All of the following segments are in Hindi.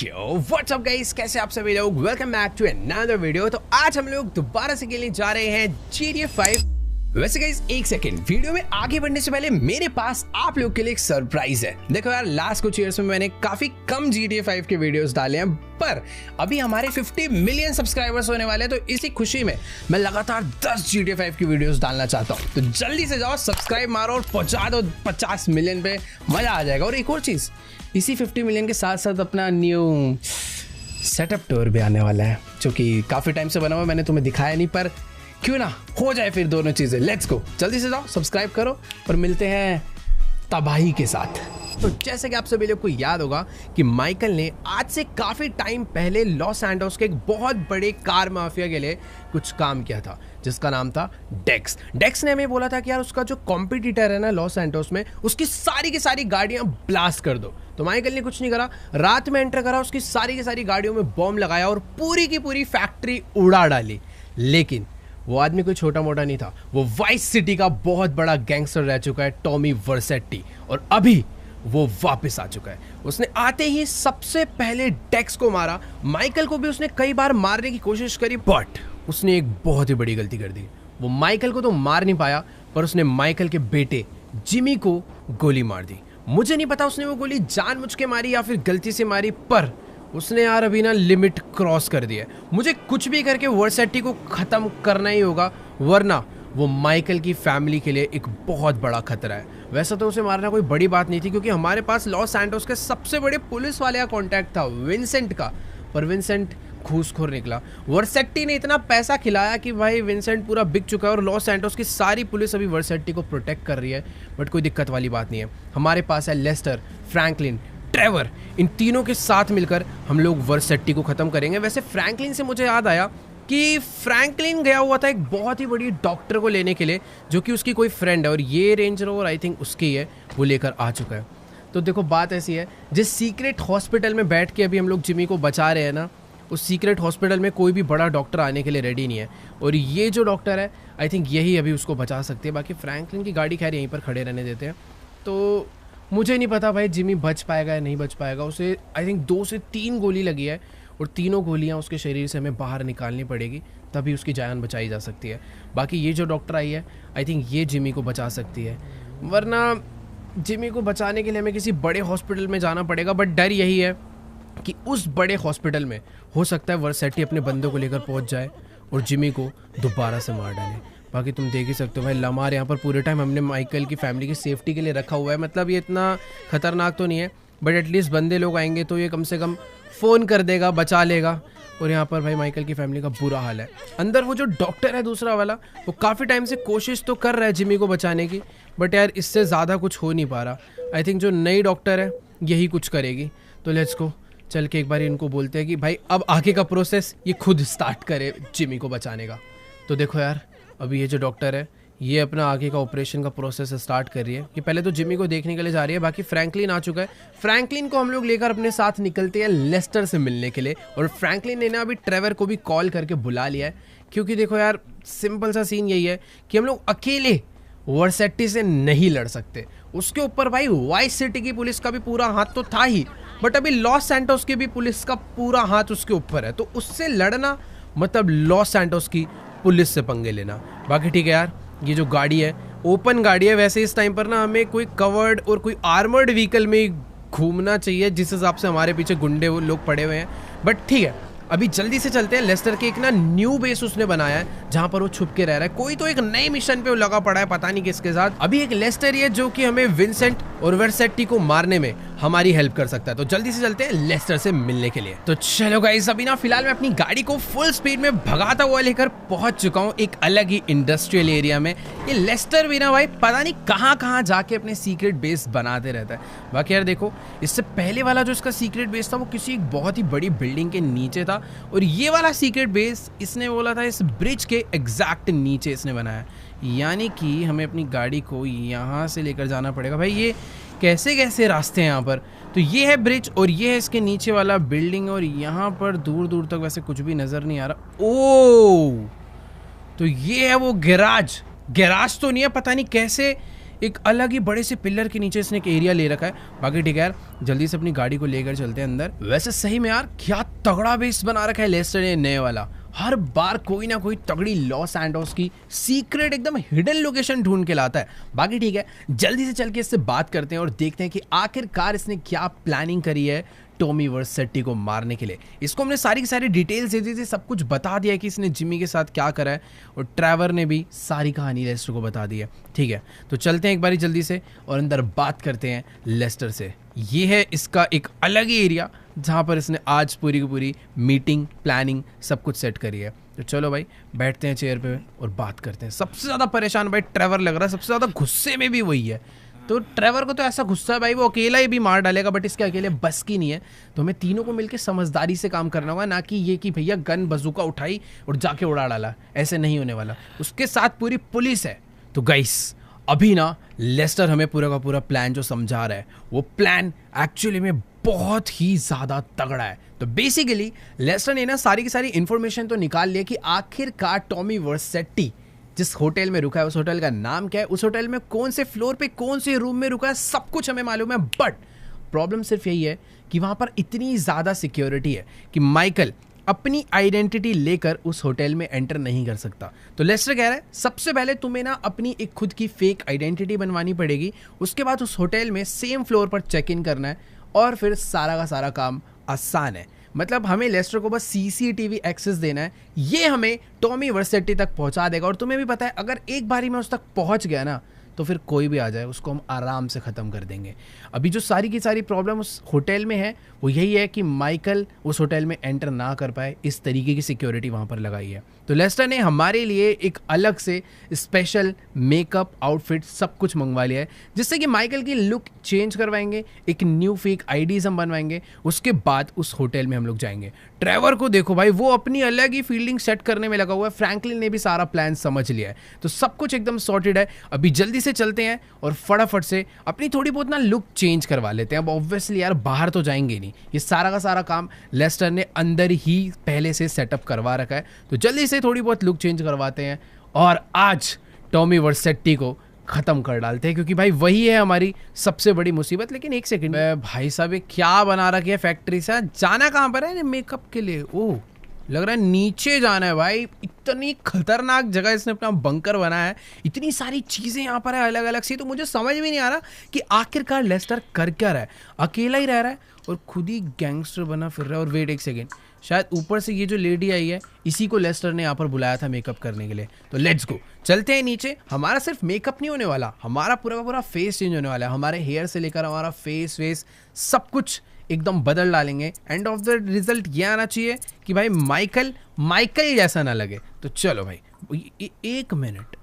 यो व्हाट्स अप गाइस, कैसे आप सभी लोग। Welcome back to another video. तो आज हम लोग दोबारा से खेलने जा रहे हैं GTA 5। वैसे गाइस एक सेकंड, वीडियो में आगे बढ़ने से पहले मेरे पास आप लोग के लिए एक सरप्राइज है। देखो यार, लास्ट कुछ ईयर्स में मैंने काफी कम GTA 5 के वीडियोस डाले हैं, पर अभी हमारे 50 मिलियन सब्सक्राइबर्स होने वाले हैं, तो इसी खुशी में मैं लगातार 10 GTA 5 की वीडियोस डालना चाहता हूँ। तो जल्दी से जाओ, सब्सक्राइब मारो और पहुंचा दो 50 मिलियन पे, मजा आ जाएगा। और एक और चीज, इसी 50 मिलियन के साथ साथ अपना न्यू सेटअप टूर भी आने वाला है, जो कि काफी टाइम से बना हुआ, मैंने तुम्हें दिखाया नहीं, पर क्यों ना हो जाए फिर दोनों चीजें। लेट्स गो, जल्दी से जाओ, सब्सक्राइब करो और मिलते हैं तबाही के साथ। तो जैसे कि आप सभी लोग को याद होगा कि माइकल ने आज से काफी टाइम पहले लॉस सैंटोस के एक बहुत बड़े कार माफिया के लिए कुछ काम किया था, जिसका नाम था डेक्स। डेक्स ने हमें बोला था कि यार उसका जो कॉम्पिटिटर है ना लॉस सैंटोस में, उसकी सारी की सारी गाड़ियां ब्लास्ट कर दो। तो माइकल ने कुछ नहीं करा, रात में एंटर करा, उसकी सारी की सारी गाड़ियों में बॉम्ब लगाया और पूरी की पूरी फैक्ट्री उड़ा डाली। लेकिन वो आदमी कोई छोटा मोटा नहीं था, वो वाइस सिटी का बहुत बड़ा गैंगस्टर रह चुका है, टॉमी वर्सेट्टी। और अभी वो वापस आ चुका है। उसने आते ही सबसे पहले डेक्स को मारा। माइकल को भी उसने कई बार मारने की कोशिश करी, बट उसने एक बहुत ही बड़ी गलती कर दी। वो माइकल को तो मार नहीं पाया, पर उसने माइकल के बेटे जिमी को गोली मार दी। मुझे नहीं पता उसने वो गोली जानबूझ के मारी या फिर गलती से मारी, पर उसने यार अभी ना लिमिट क्रॉस कर दी है। मुझे कुछ भी करके वर्सेट्टी को खत्म करना ही होगा, वरना वो माइकल की फैमिली के लिए एक बहुत बड़ा खतरा है। वैसे तो उसे मारना कोई बड़ी बात नहीं थी, क्योंकि हमारे पास लॉस सैंटोस के सबसे बड़े पुलिस वाले का कॉन्टैक्ट था, विंसेंट का, पर विंसेंट घूसखोर निकला। वर्सेट्टी ने इतना पैसा खिलाया कि भाई विंसेंट पूरा बिक चुका है और लॉस सैंटोस की सारी पुलिस अभी वर्सेट्टी को प्रोटेक्ट कर रही है। बट कोई दिक्कत वाली बात नहीं है, हमारे पास है लेस्टर, फ्रैंकलिन, ट्रेवर। इन तीनों के साथ मिलकर हम लोग वर्सेट्टी को खत्म करेंगे। वैसे फ्रैंकलिन से मुझे याद आया कि फ्रैंकलिन गया हुआ था एक बहुत ही बड़ी डॉक्टर को लेने के लिए, जो कि उसकी कोई फ्रेंड है, और ये रेंज रोवर आई थिंक उसकी है, वो लेकर आ चुका है। तो देखो बात ऐसी है, जिस सीक्रेट हॉस्पिटल में बैठ के अभी हम लोग जिमी को बचा रहे हैं ना, उस सीक्रेट हॉस्पिटल में कोई भी बड़ा डॉक्टर आने के लिए रेडी नहीं है, और ये जो डॉक्टर है आई थिंक यही अभी उसको बचा सकती है। बाकी फ्रैंकलिन की गाड़ी खैर यहीं पर खड़े रहने देते हैं। तो मुझे नहीं पता भाई जिमी बच पाएगा या नहीं बच पाएगा। उसे आई थिंक 2 से 3 गोली लगी है, और तीनों गोलियां उसके शरीर से हमें बाहर निकालनी पड़ेगी, तभी उसकी जान बचाई जा सकती है। बाकी ये जो डॉक्टर आई है आई थिंक ये जिमी को बचा सकती है, वरना जिमी को बचाने के लिए हमें किसी बड़े हॉस्पिटल में जाना पड़ेगा। बट डर यही है कि उस बड़े हॉस्पिटल में हो सकता है वर्सेट्टी अपने बंदों को लेकर पहुँच जाए और जिमी को दोबारा से मार डाले। बाकी तुम देख ही सकते हो भाई, लमार यहाँ पर पूरे टाइम हमने माइकल की फैमिली की सेफ्टी के लिए रखा हुआ है। मतलब ये इतना खतरनाक तो नहीं है, बट एटलीस्ट बंदे लोग आएंगे तो ये कम से कम फ़ोन कर देगा, बचा लेगा। और यहाँ पर भाई माइकल की फैमिली का बुरा हाल है। अंदर वो जो डॉक्टर है दूसरा वाला, वो काफ़ी टाइम से कोशिश तो कर रहा है जिमी को बचाने की, बट यार इससे ज़्यादा कुछ हो नहीं पा रहा। आई थिंक जो नई डॉक्टर है यही कुछ करेगी। तो लेट्स गो, चल के एक बार इनको बोलते हैं कि भाई अब आगे का प्रोसेस ये खुद स्टार्ट करे जिमी को बचाने का। तो देखो यार, अभी ये जो डॉक्टर है ये अपना आगे का ऑपरेशन का प्रोसेस स्टार्ट कर रही है। ये पहले तो जिमी को देखने के लिए जा रही है। बाकी फ्रैंकलिन आ चुका है। फ्रैंकलिन को हम लोग लेकर अपने साथ निकलते हैं लेस्टर से मिलने के लिए, और फ्रैंकलिन ने ना अभी ट्रेवर को भी कॉल करके बुला लिया है, क्योंकि देखो यार सिंपल सा सीन यही है कि हम लोग अकेले वर्सेट्टी से नहीं लड़ सकते। उसके ऊपर भाई वाइस सिटी की पुलिस का भी पूरा हाथ तो था ही, बट अभी लॉस सैंटोस की भी पुलिस का पूरा हाथ उसके ऊपर है। तो उससे लड़ना मतलब लॉस सैंटोस की पुलिस से पंगे लेना। बाकी ठीक है यार, ये जो गाड़ी है ओपन गाड़ी है। वैसे इस टाइम पर ना हमें कोई कवर्ड और कोई आर्मर्ड व्हीकल में घूमना चाहिए, जिस हिसाब से हमारे पीछे गुंडे वो लोग पड़े हुए हैं। बट ठीक है, अभी जल्दी से चलते हैं। लेस्टर के एक ना न्यू बेस उसने बनाया है, जहां पर वो छुप के रह रहा है। कोई तो एक नए मिशन पे वो लगा पड़ा है, पता नहीं किसके साथ। अभी एक लेस्टर ही है जो कि हमें विंसेंट और वर्सेट्टी को मारने में हमारी हेल्प कर सकता है। तो जल्दी से चलते हैं लेस्टर से मिलने के लिए। तो चलो गाइस, अभी ना फिलहाल मैं अपनी गाड़ी को फुल स्पीड में भगाता हुआ लेकर पहुंच चुका हूँ एक अलग ही इंडस्ट्रियल एरिया में। ये लेस्टर भी ना भाई पता नहीं कहाँ कहाँ जाके अपने सीक्रेट बेस बनाते रहता है। बाकी यार देखो, इससे पहले वाला जो इसका सीक्रेट बेस था वो किसी एक बहुत ही बड़ी बिल्डिंग के नीचे था, और ये वाला सीक्रेट बेस इसने बोला था इस ब्रिज के एग्जैक्ट नीचे इसने बनाया। यानी कि हमें अपनी गाड़ी को यहाँ से लेकर जाना पड़ेगा। भाई ये कैसे कैसे रास्ते हैं यहाँ पर। तो ये है ब्रिज, और ये है इसके नीचे वाला बिल्डिंग, और यहाँ पर दूर दूर तक वैसे कुछ भी नज़र नहीं आ रहा। ओह, तो ये है वो गैराज। गैराज तो नहीं है, पता नहीं कैसे एक अलग ही बड़े से पिलर के नीचे इसने एक एरिया ले रखा है। बाकी ठीक है यार, जल्दी से अपनी गाड़ी को लेकर चलते हैं अंदर। वैसे सही में यार क्या तगड़ा बेस बना रखा है लेस्टर ने नए वाला। हर बार कोई ना कोई तगड़ी लॉस सैंटोस की सीक्रेट एकदम हिडन लोकेशन ढूंढ के लाता है। बाकी ठीक है, जल्दी से चल के इससे बात करते हैं और देखते हैं कि आखिरकार इसने क्या प्लानिंग करी है टॉमी वर्सेटी को मारने के लिए। इसको हमने सारी की सारी डिटेल्स दे दी थी, सब कुछ बता दिया है कि इसने जिमी के साथ क्या करा है, और ट्रेवर ने भी सारी कहानी लेस्टर को बता दी है। ठीक है, तो चलते हैं एक बारी जल्दी से और अंदर बात करते हैं लेस्टर से। ये है इसका एक अलग ही एरिया जहाँ पर इसने आज पूरी की पूरी मीटिंग प्लानिंग सब कुछ सेट करी है। तो चलो भाई बैठते हैं चेयर पे और बात करते हैं। सबसे ज़्यादा परेशान भाई ट्रेवर लग रहा है, सबसे ज़्यादा गुस्से में भी वही है। तो ट्रेवर को तो ऐसा गुस्सा है भाई वो अकेला ही भी मार डालेगा, बट इसके अकेले बस की नहीं है। तो हमें तीनों को मिलकर समझदारी से काम करना होगा, ना कि ये कि भैया गन बजूका उठाई और जाके उड़ा डाला, ऐसे नहीं होने वाला। उसके साथ पूरी पुलिस है। तो गाइस अभी ना लेस्टर हमें पूरा का पूरा प्लान जो समझा रहा है, वो प्लान एक्चुअली में बहुत ही ज़्यादा तगड़ा है। तो बेसिकली लेस्टर ने ना सारी की सारी इन्फॉर्मेशन तो निकाल लिया कि आखिरकार टॉमी वर्सेटी जिस होटल में रुका है, उस होटल का नाम क्या है, उस होटल में कौन से फ्लोर पे कौन से रूम में रुका है, सब कुछ हमें मालूम है। बट प्रॉब्लम सिर्फ यही है कि वहाँ पर इतनी ज़्यादा सिक्योरिटी है कि माइकल अपनी आइडेंटिटी लेकर उस होटल में एंटर नहीं कर सकता। तो लेस्टर कह रहा है सबसे पहले तुम्हें ना अपनी एक खुद की फेक आइडेंटिटी बनवानी पड़ेगी, उसके बाद उस होटल में सेम फ्लोर पर चेक इन करना है और फिर सारा का सारा काम आसान है। मतलब हमें लेस्टर को बस सीसीटीवी एक्सेस देना है, ये हमें टॉमी वर्सेटी तक पहुंचा देगा। और तुम्हें भी पता है अगर एक बारी में उस तक पहुंच गया ना तो फिर कोई भी आ जाए उसको हम आराम से ख़त्म कर देंगे। अभी जो सारी की सारी प्रॉब्लम उस होटल में है वो यही है कि माइकल उस होटल में एंटर ना कर पाए, इस तरीके की सिक्योरिटी वहाँ पर लगाई है। तो लेस्टर ने हमारे लिए एक अलग से स्पेशल मेकअप आउटफिट सब कुछ मंगवा लिया है, जिससे कि माइकल की लुक चेंज करवाएंगे, एक न्यू फेक आईडीज हम बनवाएंगे, उसके बाद उस होटल में हम लोग जाएंगे। ट्रेवर को देखो भाई, वो अपनी अलग ही फील्डिंग सेट करने में लगा हुआ है। फ्रैंकलिन ने भी सारा प्लान समझ लिया है, तो सब कुछ एकदम सॉर्टेड है। अभी जल्दी से चलते हैं और फटाफट से अपनी थोड़ी बहुत ना लुक चेंज करवा लेते हैं। अब ऑब्वियसली यार बाहर तो जाएंगे नहीं, ये सारा का सारा काम लेस्टर ने अंदर ही पहले से सेटअप करवा रखा है। तो जल्दी से थोड़ी बहुत लुक चेंज करवाते हैं और आज टॉमी वर्सेटी को खत्म कर डालते हैं, क्योंकि भाई वही है हमारी सबसे बड़ी मुसीबत। लेकिन एक सेकंड भाई साहब, ये क्या बना रखी है फैक्ट्री से? जाना कहाँ पर है मेकअप के लिए? ओह लग रहा है नीचे जाना है भाई। इतनी खतरनाक जगह इसने अपना बंकर बनाया है, इतनी सारी चीजें यहाँ पर है अलग अलग सी। तो मुझे समझ में नहीं आ रहा कि आखिरकार लेस्टर कर क्या रहा है। अकेला ही रह रहा है और खुद ही गैंगस्टर बना फिर रहा है। और वेट एक सेकेंड, शायद ऊपर से ये जो लेडी आई है इसी को लेस्टर ने यहाँ पर बुलाया था मेकअप करने के लिए। तो लेट्स गो, चलते हैं नीचे। हमारा सिर्फ मेकअप नहीं होने वाला, हमारा पूरा का पूरा फेस चेंज होने वाला है। हमारे हेयर से लेकर हमारा फेस वेस सब कुछ एकदम बदल डालेंगे। एंड ऑफ द रिजल्ट ये आना चाहिए कि भाई माइकल जैसा ना लगे। तो चलो भाई एक मिनट,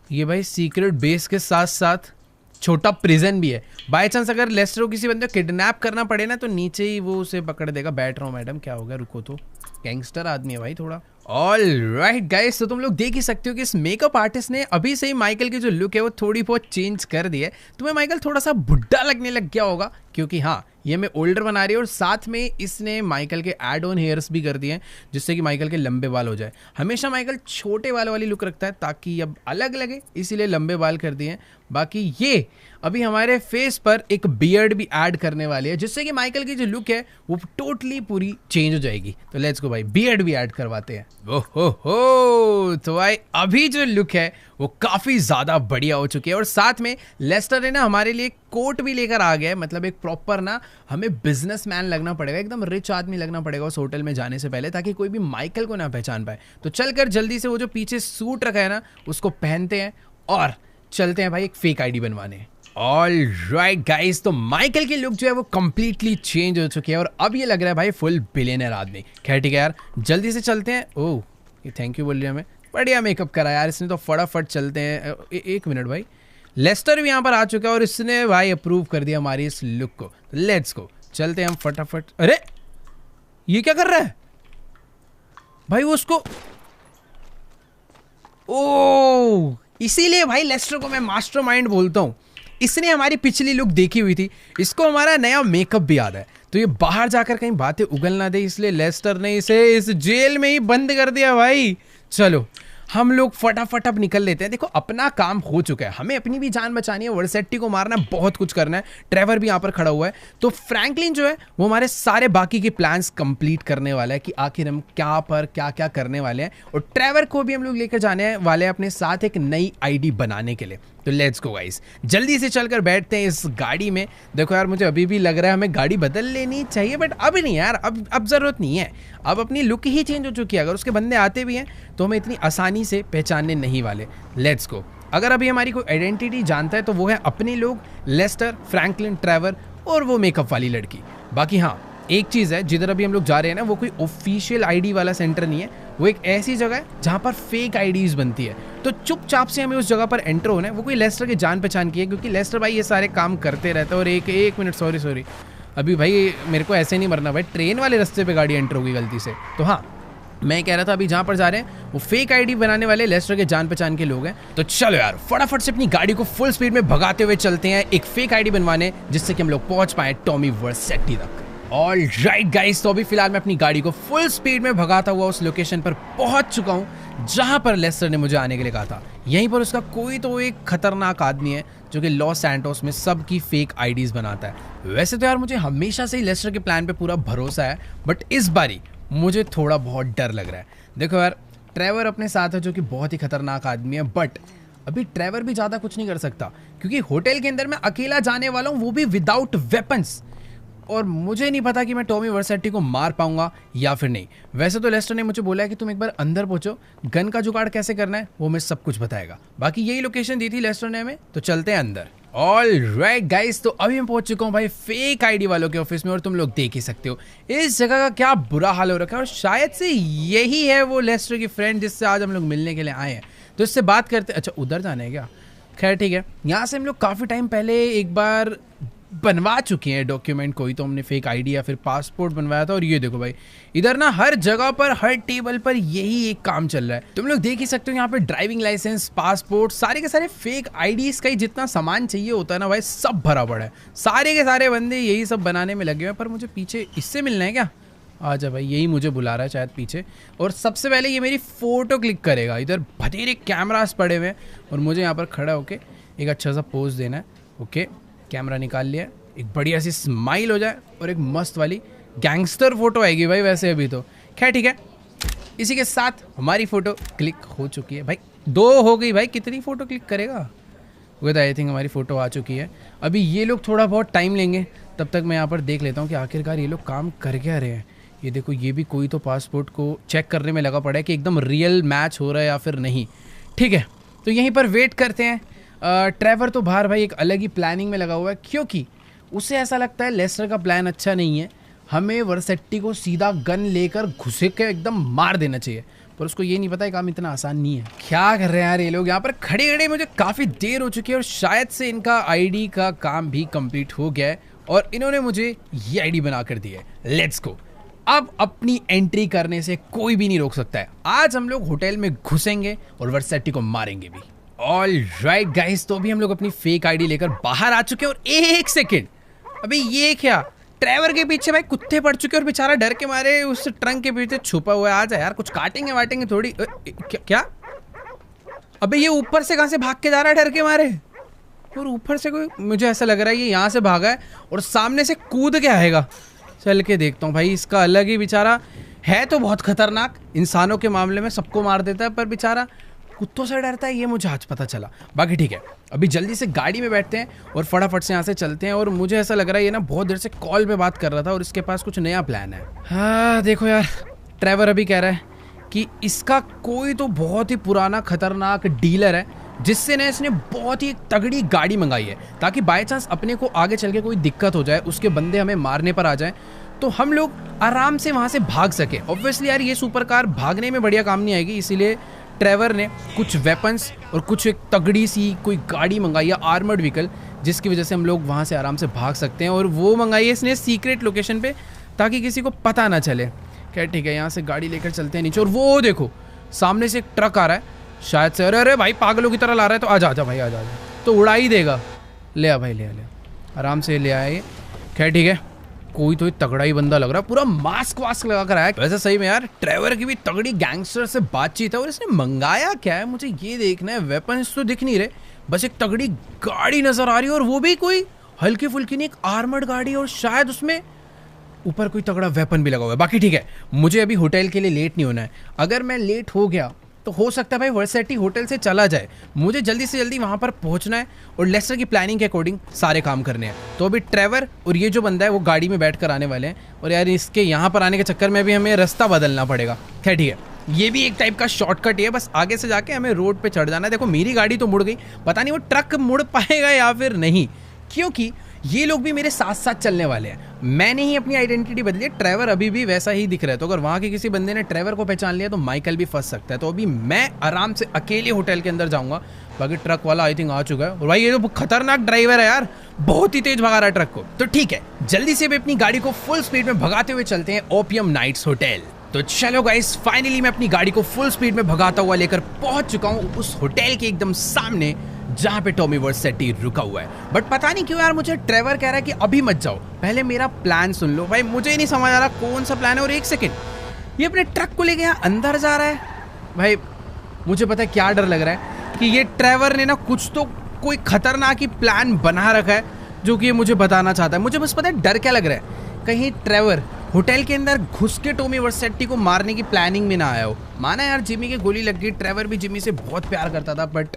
ये भाई सीक्रेट बेस के साथ साथ छोटा प्रिजन भी है। बाय चांस अगर लेस्टर को किसी बंदे को किडनैप करना पड़े ना तो नीचे ही वो उसे पकड़ देगा। बैठ रहा हूँ मैडम, क्या हो गया, रुको तो, गैंगस्टर आदमी है भाई थोड़ा। ऑल राइट गाइस, तो तुम लोग देख ही सकते हो कि इस मेकअप आर्टिस्ट ने अभी से ही माइकल की जो लुक है वो थोड़ी बहुत चेंज कर दी है। तुम्हें माइकल थोड़ा सा बुढ़ा लगने लग गया होगा, क्योंकि हाँ ये हमें ओल्डर बना रही है। और साथ में इसने माइकल के एड ऑन हेयर्स भी कर दिए हैं, जिससे कि माइकल के लंबे बाल हो जाए। हमेशा माइकल छोटे बाल वाली लुक रखता है ताकि अब अलग लगे, इसीलिए लंबे बाल कर दिए हैं। बाकी ये अभी हमारे फेस पर एक बियर्ड भी ऐड करने वाली है, जिससे कि माइकल की जो लुक है वो टोटली पूरी चेंज हो जाएगी। तो लेट्स गो भाई, बियर्ड भी ऐड करवाते हैं। ओहो, तो भाई अभी जो लुक है वो काफ़ी ज़्यादा बढ़िया हो चुकी है। और साथ में लेस्टर ने ना हमारे लिए कोट भी लेकर आ गया है। मतलब एक प्रॉपर ना हमें बिजनेसमैन लगना पड़ेगा, एकदम रिच आदमी लगना पड़ेगा उस होटल में जाने से पहले, ताकि कोई भी माइकल को ना पहचान पाए। तो चलकर जल्दी से वो जो पीछे सूट रखा है ना उसको पहनते हैं और चलते हैं भाई एक फेक आईडी बनवाने। ऑल राइट गाइस, तो माइकल की लुक जो है वो कंप्लीटली चेंज हो चुकी है और अब ये लग रहा है भाई फुल बिलियनर आदमी। खैर ठीक है यार, जल्दी से चलते हैं। ओह ये थैंक यू बोल रही है हमें, बढ़िया मेकअप करा यार इसने तो। फटाफट चलते हैं। एक मिनट भाई, लेस्टर भी यहाँ पर आ चुका है और इसने भाई अप्रूव कर दिया हमारी इस लुक को। लेट्स गो, चलते हैं हम फटाफट। अरे ये क्या कर रहा है भाई? वो उसको, ओह इसीलिए भाई लेस्टर को मैं मास्टरमाइंड बोलता हूँ। इसने हमारी पिछली लुक देखी हुई थी, इसको हमारा नया मेकअप भी याद है। तो ये बाहर जाकर कहीं बातें उगल ना दे, इसलिए लेस्टर ने इसे इस जेल में ही बंद कर दिया भाई। चलो हम लोग फटाफट अब निकल लेते हैं। देखो अपना काम हो चुका है, हमें अपनी भी जान बचानी है, वर्सेटी को मारना है, बहुत कुछ करना है। ट्रेवर भी यहाँ पर खड़ा हुआ है, तो फ्रैंकलिन जो है वो हमारे सारे बाकी के प्लान्स कंप्लीट करने वाला है कि आखिर हम क्या पर क्या क्या करने वाले हैं। और ट्रेवर को भी हम लोग लेकर जाने वाले हैं अपने साथ एक नई आईडी बनाने के लिए। तो लेट्स गो गाइस, जल्दी से चलकर बैठते हैं इस गाड़ी में। देखो यार मुझे अभी भी लग रहा है हमें गाड़ी बदल लेनी चाहिए, बट अब नहीं यार, अब ज़रूरत नहीं है। अब अपनी लुक ही चेंज हो चुकी है, अगर उसके बंदे आते भी हैं तो हमें इतनी आसानी से पहचानने नहीं वाले। Let's go. अगर अभी हमारी कोई आइडेंटिटी जानता है तो वो है अपने लोग, लेस्टर, फ्रैंकलिन, ट्रेवर और वो मेकअप वाली लड़की। बाकी हाँ एक चीज़ है, जिधर अभी हम लोग जा रहे हैं ना वो कोई ऑफिशियल आईडी वाला सेंटर नहीं है, वो एक ऐसी जगह है जहाँ पर फेक आईडीज बनती है। तो चुपचाप से हमें उस जगह पर एंटर होना है। वो कोई लेस्टर के जान पहचान की है, क्योंकि लेस्टर भाई ये सारे काम करते रहते हैं। और एक मिनट, सॉरी अभी भाई मेरे को ऐसे नहीं मरना भाई, ट्रेन वाले रास्ते पे गाड़ी एंटर होगी गलती से। तो हाँ मैं कह रहा था अभी जहाँ पर जा रहे हैं वो फेक आईडी बनाने वाले लेस्टर के जान पहचान के लोग हैं। तो चलो यार फटाफट से अपनी गाड़ी को फुल स्पीड में भगाते हुए चलते हैं एक फेक आईडी बनवाने, जिससे कि हम लोग पहुंच पाए टॉमी वर्सेटी तक। ऑल राइट गाइस, तो अभी फिलहाल मैं अपनी गाड़ी को फुल स्पीड में भगाता हुआ उस लोकेशन पर पहुंच चुका हूं जहां पर लेस्टर ने मुझे आने के लिए कहा था। यहीं पर उसका कोई तो एक खतरनाक आदमी है जो कि लॉस सैंटोस में सबकी फेक आईडीज बनाता है। वैसे तो यार मुझे हमेशा से ही लेस्टर के प्लान पे पूरा भरोसा है, बट इस बारी मुझे थोड़ा बहुत डर लग रहा है। देखो यार ट्रेवर अपने साथ है जो कि बहुत ही खतरनाक आदमी है, बट अभी ट्रेवर भी ज़्यादा कुछ नहीं कर सकता क्योंकि होटल के अंदर मैं अकेला जाने वाला हूँ, वो भी विदाउट वेपन्स। और मुझे नहीं पता कि मैं टॉमी वर्सेटी को मार पाऊंगा या फिर नहीं। वैसे तो लेस्टर ने मुझे बोला है कि तुम एक बार अंदर पहुंचो, गन का जुगाड़ कैसे करना है वो मैं सब कुछ बताएगा। बाकी यही लोकेशन दी थी लेस्टर ने हमें, तो चलते हैं अंदर। ऑल राइट गाइस, तो अभी मैं पहुंच चुका हूं भाई फेक आईडी वालों के ऑफिस में, और तुम लोग देख ही सकते हो इस जगह का क्या बुरा हाल हो रखा है। और शायद से यही है वो लेस्टर की फ्रेंड जिससे आज हम लोग मिलने के लिए आए हैं। तो इससे बात करते। अच्छा उधर जाना है क्या? खैर ठीक है, यहाँ से हम लोग काफ़ी टाइम पहले एक बार बनवा चुके हैं डॉक्यूमेंट, कोई तो हमने फेक आईडी या फिर पासपोर्ट बनवाया था। और ये देखो भाई इधर ना हर जगह पर हर टेबल पर यही एक काम चल रहा है। तुम लोग देख ही सकते हो यहाँ पे ड्राइविंग लाइसेंस, पासपोर्ट, सारे के सारे फेक आईडीज का ही जितना सामान चाहिए होता है ना भाई सब भरा पड़ा है। सारे के सारे बंदे यही सब बनाने में लगे हुए हैं। पर मुझे पीछे इससे मिलना है क्या? आजा भाई, यही मुझे बुला रहा है शायद पीछे। और सबसे पहले ये मेरी फ़ोटो क्लिक करेगा। इधर बथेरे कैमरास पड़े हुए हैं और मुझे यहाँ पर खड़ा होके एक अच्छा सा पोज देना है। ओके कैमरा निकाल लिया, एक बढ़िया सी स्माइल हो जाए और एक मस्त वाली गैंगस्टर फोटो आएगी भाई वैसे अभी तो। खैर ठीक है, इसी के साथ हमारी फ़ोटो क्लिक हो चुकी है भाई। 2 हो गई भाई, कितनी फ़ोटो क्लिक करेगा? विद आई थिंक हमारी फ़ोटो आ चुकी है। अभी ये लोग थोड़ा बहुत टाइम लेंगे, तब तक मैं यहाँ पर देख लेता हूँ कि आखिरकार ये लोग काम कर क्या रहे हैं। ये देखो ये भी कोई तो पासपोर्ट को चेक करने में लगा पड़ा है कि एकदम रियल मैच हो रहा है या फिर नहीं। ठीक है तो यहीं पर वेट करते हैं। ट्रेवर तो बाहर भाई एक अलग ही प्लानिंग में लगा हुआ है, क्योंकि उसे ऐसा लगता है लेस्टर का प्लान अच्छा नहीं है, हमें वर्सेटी को सीधा गन लेकर घुसे के एकदम मार देना चाहिए। पर उसको ये नहीं पता है काम इतना आसान नहीं है। क्या कर रहे हैं यार ये लोग यहाँ पर खड़े खड़े? मुझे काफ़ी देर हो चुकी है और शायद से इनका आईडी का काम भी कंप्लीट हो गया है और इन्होंने मुझे ये आईडी बना कर दी है। Let's go. अब अपनी एंट्री करने से कोई भी नहीं रोक सकता है। आज हम लोग होटल में घुसेंगे और वर्सेटी को मारेंगे भी। ऑल राइट गाइस, तो अभी हम लोग अपनी फेक आईडी लेकर बाहर आ चुके हैं। और एक सेकेंड, अभी ये क्या? ट्रेवर के पीछे भाई कुत्ते पड़ चुके और बेचारा डर के मारे उस ट्रंक के पीछे छुपा हुआ है। आ जा यार, कुछ काटेंगे वाटेंगे थोड़ी। क्या? अबे ये ऊपर से कहाँ से भाग के जा रहा है डर के मारे? और ऊपर से कोई, मुझे ऐसा लग रहा है ये यहाँ से भागा है और सामने से कूद के आएगा। चल के देखता हूँ भाई, इसका अलग ही बेचारा है तो बहुत खतरनाक, इंसानों के मामले में सबको मार देता है, पर बेचारा कुत्तों से डरता है, ये मुझे आज पता चला। बाकी ठीक है, अभी जल्दी से गाड़ी में बैठते हैं और फटाफट से यहाँ से चलते हैं। और मुझे ऐसा लग रहा है ये ना बहुत देर से कॉल पे बात कर रहा था और इसके पास कुछ नया प्लान है। हाँ देखो यार, ट्रेवर अभी कह रहा है कि इसका कोई तो बहुत ही पुराना खतरनाक डीलर है जिससे ना इसने बहुत ही तगड़ी गाड़ी मंगाई है, ताकि बाय चांस अपने को आगे चल के कोई दिक्कत हो जाए, उसके बंदे हमें मारने पर आ जाए तो हम लोग आराम से वहाँ से भाग सके। ऑब्वियसली यार ये सुपर कार भागने में बढ़िया काम नहीं आएगी, इसीलिए ट्रेवर ने कुछ वेपन्स और कुछ एक तगड़ी सी कोई गाड़ी मंगाई है, आर्मर्ड व्हीकल, जिसकी वजह से हम लोग वहाँ से आराम से भाग सकते हैं। और वो मंगाई है इसने सीक्रेट लोकेशन पे, ताकि किसी को पता ना चले। क्या ठीक है, यहाँ से गाड़ी लेकर चलते हैं नीचे। और वो देखो सामने से एक ट्रक आ रहा है शायद से। अरे अरे भाई पागलों की तरह ला रहा है, तो आजा आजा भाई आजा आजा, तो उड़ा ही देगा। ले आ भाई, ले आ आराम से ले आए। खैर ठीक है, कोई तो तगड़ा ही बंदा लग रहा है, पूरा मास्क वास्क लगा कर आया। वैसे सही में यार ट्रेवर की भी तगड़ी गैंगस्टर से बातचीत है। और इसने मंगाया क्या है मुझे ये देखना है। वेपन्स तो दिख नहीं रहे, बस एक तगड़ी गाड़ी नजर आ रही है और वो भी कोई हल्की फुल्की नहीं, एक आर्मर्ड गाड़ी और शायद उसमें ऊपर कोई तगड़ा वेपन भी लगा हुआ है। बाकी ठीक है, मुझे अभी होटल के लिए लेट नहीं होना है। अगर मैं लेट हो गया तो हो सकता है भाई वर्सेटी होटल से चला जाए। मुझे जल्दी से जल्दी वहां पर पहुंचना है और लेस्टर की प्लानिंग के अकॉर्डिंग सारे काम करने हैं। तो अभी ट्रेवर और ये जो बंदा है वो गाड़ी में बैठ कर आने वाले हैं और यार इसके यहाँ पर आने के चक्कर में भी हमें रास्ता बदलना पड़ेगा। खैर ठीक है, ये भी एक टाइप का शॉर्टकट ही है, बस आगे से जाके हमें रोड पे चढ़ जाना है। देखो मेरी गाड़ी तो मुड़ गई, पता नहीं वो ट्रक मुड़ पाएगा या फिर नहीं, क्योंकि ये लोग भी मेरे साथ साथ चलने वाले हैं। मैंने ही अपनी आइडेंटिटी बदली है, ट्रेवर अभी भी वैसा ही दिख रहा है। तो अगर वहां के किसी बंदे ने ट्रेवर को पहचान लिया तो माइकल भी फंस सकता है। तो अभी मैं आराम से अकेले होटल के अंदर जाऊंगा। बाकी ट्रक वाला आई थिंक आ चुका है और भाई ये तो खतरनाक ड्राइवर है यार, बहुत ही तेज भगा रहा है ट्रक को। तो ठीक है, जल्दी से भी अपनी गाड़ी को फुल स्पीड में भगाते हुए चलते हैं ओपियम नाइट्स होटल। तो चलो गाइस, फाइनली मैं अपनी गाड़ी को फुल स्पीड में भगाता हुआ लेकर पहुंच चुका हूं उस होटल के एकदम सामने जहां पे टॉमी वर्सेटी रुका हुआ है। बट पता नहीं क्यों यार मुझे ट्रेवर कह रहा है कि अभी मत जाओ, पहले मेरा प्लान सुन लो। भाई मुझे ही नहीं समझ आ रहा कौन सा प्लान है। और एक सेकंड, ये अपने ट्रक को लेके यहाँ अंदर जा रहा है। भाई मुझे पता है क्या डर लग रहा है कि ये ट्रेवर ने ना कुछ तो कोई खतरनाक ही प्लान बना रखा है जो कि ये मुझे बताना चाहता है। मुझे बस पता है डर क्या लग रहा है, कहीं ट्रेवर होटल के अंदर घुस के टॉमी वर्सेटी को मारने की प्लानिंग में ना आया हो। माना यार जिमी की गोली लग गई, ट्रेवर भी जिमी से बहुत प्यार करता था, बट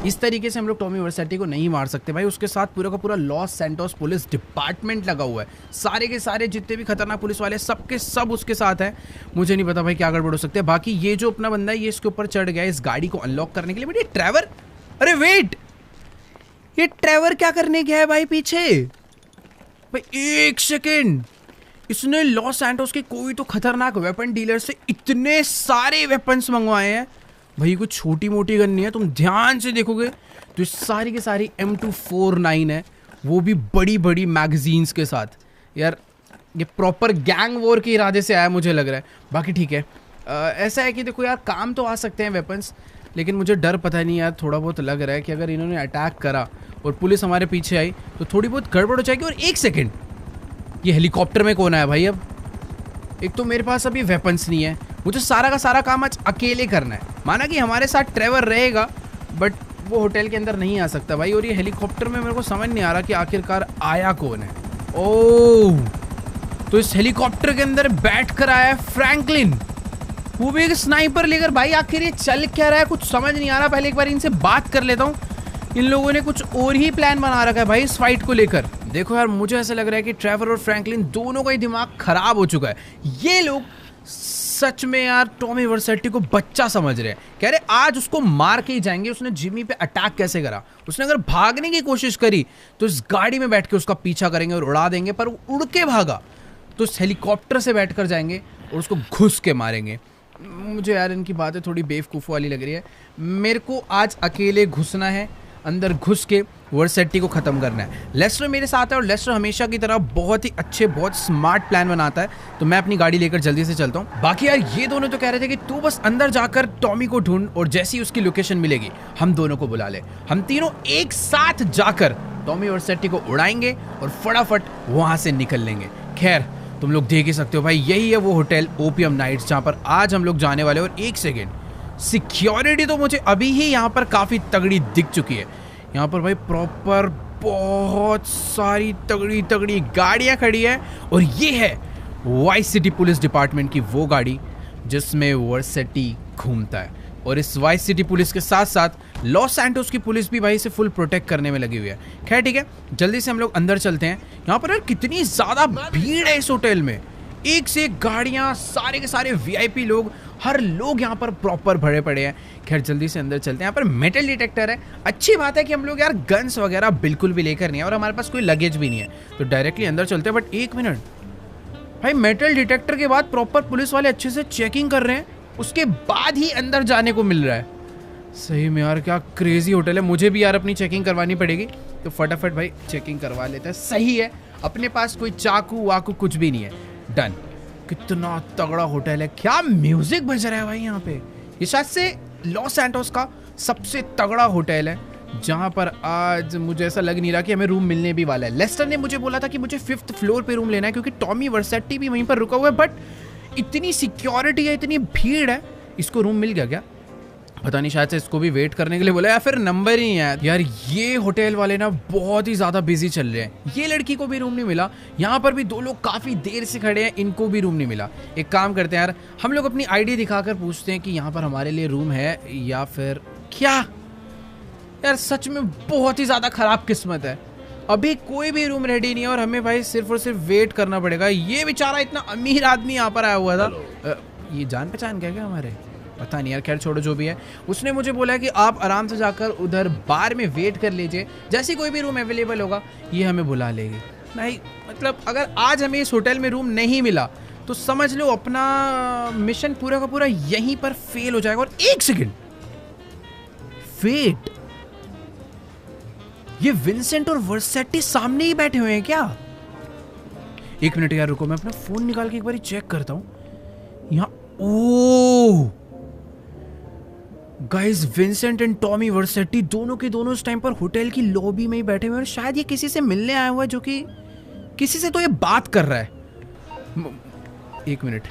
इस तरीके से हम लोग टॉमी वर्सेटी को नहीं मार सकते भाई। उसके साथ पूरा का पूरा लॉस सैंटोस पुलिस डिपार्टमेंट लगा हुआ है, सारे के सारे जितने भी खतरनाक पुलिस वाले सबके सब उसके साथ हैं। मुझे नहीं पता भाई क्या गड़बड़ हो सकते हैं। बाकी ये जो अपना बंदा है ये इसके ऊपर चढ़ गया इस गाड़ी को अनलॉक करने के लिए। बट ये ट्रेवर, अरे वेट, ये ट्रेवर क्या करने गया है भाई पीछे? भाई एक सेकेंड, इसने लॉस सैंटोस के कोई तो खतरनाक वेपन डीलर से इतने सारे वेपन्स मंगवाए हैं। भाई कुछ छोटी मोटी गन नहीं है, तुम ध्यान से देखोगे तो सारी की सारी M249 है, वो भी बड़ी बड़ी मैगजीन्स के साथ। यार ये प्रॉपर गैंग वॉर के इरादे से आया मुझे लग रहा है। बाकी ठीक है, ऐसा है कि देखो यार काम तो आ सकते हैं वेपन्स, लेकिन मुझे डर पता नहीं यार थोड़ा बहुत लग रहा है कि अगर इन्होंने अटैक करा और पुलिस हमारे पीछे आई तो थोड़ी बहुत गड़बड़ हो जाएगी। और एक सेकेंड, ये हेलीकॉप्टर में कौन आया भाई? अब एक तो मेरे पास अभी वेपन्स नहीं है, मुझे सारा का सारा काम आज अकेले करना है। माना कि हमारे साथ ट्रेवर रहेगा बट वो होटल के अंदर नहीं आ सकता भाई। और ये हेलीकॉप्टर में मेरे को समझ नहीं आ रहा कि आखिरकार आया कौन है। ओह, तो इस हेलीकॉप्टर के अंदर बैठ कर आया फ्रैंकलिन, वो भी एक स्नाइपर लेकर। भाई आखिर ये चल क्या रहा है, कुछ समझ नहीं आ रहा। पहले एक बार इनसे बात कर लेता हूँ। इन लोगों ने कुछ और ही प्लान बना रखा है भाई इस फाइट को लेकर। देखो यार मुझे ऐसा लग रहा है कि ट्रेवर और फ्रैंकलिन दोनों का ही दिमाग खराब हो चुका है। ये लोग सच में यार टॉमी वर्सेटी को बच्चा समझ रहे हैं, कह रहे आज उसको मार के ही जाएंगे। उसने जिमी पे अटैक कैसे करा? उसने अगर भागने की कोशिश करी तो इस गाड़ी में बैठ के उसका पीछा करेंगे और उड़ा देंगे, पर वो उड़ के भागा तो इस हेलीकॉप्टर से बैठकर जाएंगे और उसको घुस के मारेंगे। मुझे यार इनकी बातें थोड़ी बेवकूफ़ वाली लग रही है। मेरे को आज अकेले घुसना है, अंदर घुस के वर्सेटी को खत्म करना है। लेस्टर मेरे साथ है और लेस्टर हमेशा की तरह बहुत ही अच्छे बहुत स्मार्ट प्लान बनाता है। तो मैं अपनी गाड़ी लेकर जल्दी से चलता हूँ। बाकी यार ये दोनों तो कह रहे थे कि तू बस अंदर जाकर टॉमी को ढूंढ और जैसी उसकी लोकेशन मिलेगी हम दोनों को बुला ले। हम तीनों एक साथ जाकर टॉमी वर्सेटी को उड़ाएंगे और फटाफट वहां से निकल लेंगे। खैर तुम लोग देख ही सकते हो भाई, यही है वो होटल ओपियम नाइट्स जहाँ पर आज हम लोग जाने वाले। और एक सेकेंड, सिक्योरिटी तो मुझे अभी ही यहाँ पर काफ़ी तगड़ी दिख चुकी है। यहाँ पर भाई प्रॉपर बहुत सारी तगड़ी तगड़ी गाड़ियाँ खड़ी है और ये है वाइस सिटी पुलिस डिपार्टमेंट की वो गाड़ी जिसमें वर्सेटी घूमता है। और इस वाइस सिटी पुलिस के साथ साथ लॉस सैंटोस की पुलिस भी भाई इसे फुल प्रोटेक्ट करने में लगी हुई है। खैर ठीक है, जल्दी से हम लोग अंदर चलते हैं। यहाँ पर यार कितनी ज़्यादा भीड़ है इस होटल में, एक से एक गाड़ियाँ, सारे के सारे VIP लोग, हर लोग यहाँ पर प्रॉपर भरे पड़े हैं। खैर जल्दी से अंदर चलते हैं। यहाँ पर मेटल डिटेक्टर है, अच्छी बात है कि हम लोग यार गन्स वगैरह बिल्कुल भी लेकर नहीं है और हमारे पास कोई लगेज भी नहीं है, तो डायरेक्टली अंदर चलते हैं। बट एक मिनट भाई, मेटल डिटेक्टर के बाद प्रॉपर पुलिस वाले अच्छे से चेकिंग कर रहे हैं, उसके बाद ही अंदर जाने को मिल रहा है। सही में यार क्या क्रेजी होटल है। मुझे भी यार अपनी चेकिंग करवानी पड़ेगी, तो फटाफट भाई चेकिंग करवा लेते हैं। सही है, अपने पास कोई चाकू वाकू कुछ भी नहीं है। डन। कितना तगड़ा होटल है, क्या म्यूजिक बज रहा है भाई यहाँ पे। ये शायद से लॉस सैंटोस का सबसे तगड़ा होटल है जहाँ पर आज मुझे ऐसा लग नहीं रहा कि हमें रूम मिलने भी वाला है। लेस्टर ने मुझे बोला था कि मुझे 5th फ्लोर पे रूम लेना है क्योंकि टॉमी वर्सेटी भी वहीं पर रुका हुआ है, बट इतनी सिक्योरिटी है, इतनी भीड़ है, इसको रूम मिल गया क्या पता नहीं, शायद से इसको भी वेट करने के लिए बोला या फिर नंबर ही है। यार ये होटल वाले ना बहुत ही ज़्यादा बिजी चल रहे हैं। ये लड़की को भी रूम नहीं मिला, यहाँ पर भी 2 लोग काफ़ी देर से खड़े हैं, इनको भी रूम नहीं मिला। एक काम करते हैं यार, हम लोग अपनी आईडी दिखाकर पूछते हैं कि यहाँ पर हमारे लिए रूम है या फिर क्या। यार सच में बहुत ही ज़्यादा ख़राब किस्मत है, अभी कोई भी रूम रेडी नहीं है और हमें भाई सिर्फ और सिर्फ वेट करना पड़ेगा। ये बेचारा इतना अमीर आदमी यहाँ पर आया हुआ था, ये जान पहचान क्या हमारे, पता नहीं यार, खैर छोड़ो जो भी है। उसने मुझे बोला कि आप आराम से जाकर उधर बार में वेट कर लीजिए, जैसे कोई भी रूम अवेलेबल होगा ये हमें बुला लेगी। नहीं मतलब अगर आज हमें इस होटल में रूम नहीं मिला तो समझ लो अपना मिशन पूरा का पूरा यहीं पर फेल हो जाएगा। और एक सेकंड, वेट, ये विंसेंट और वर्सेटी सामने ही बैठे हुए हैं क्या? 1 मिनट यार रुको, मैं अपना फोन निकाल के एक बार चेक करता हूं। यहाँ ओ गाइस, विंसेंट एंड टॉमी वर्सेटी दोनों के दोनों इस टाइम पर होटल की लॉबी में ही बैठे हुए हैं। शायद ये किसी से मिलने आया हुआ है, जो कि किसी से तो ये बात कर रहा है। 1 मिनट,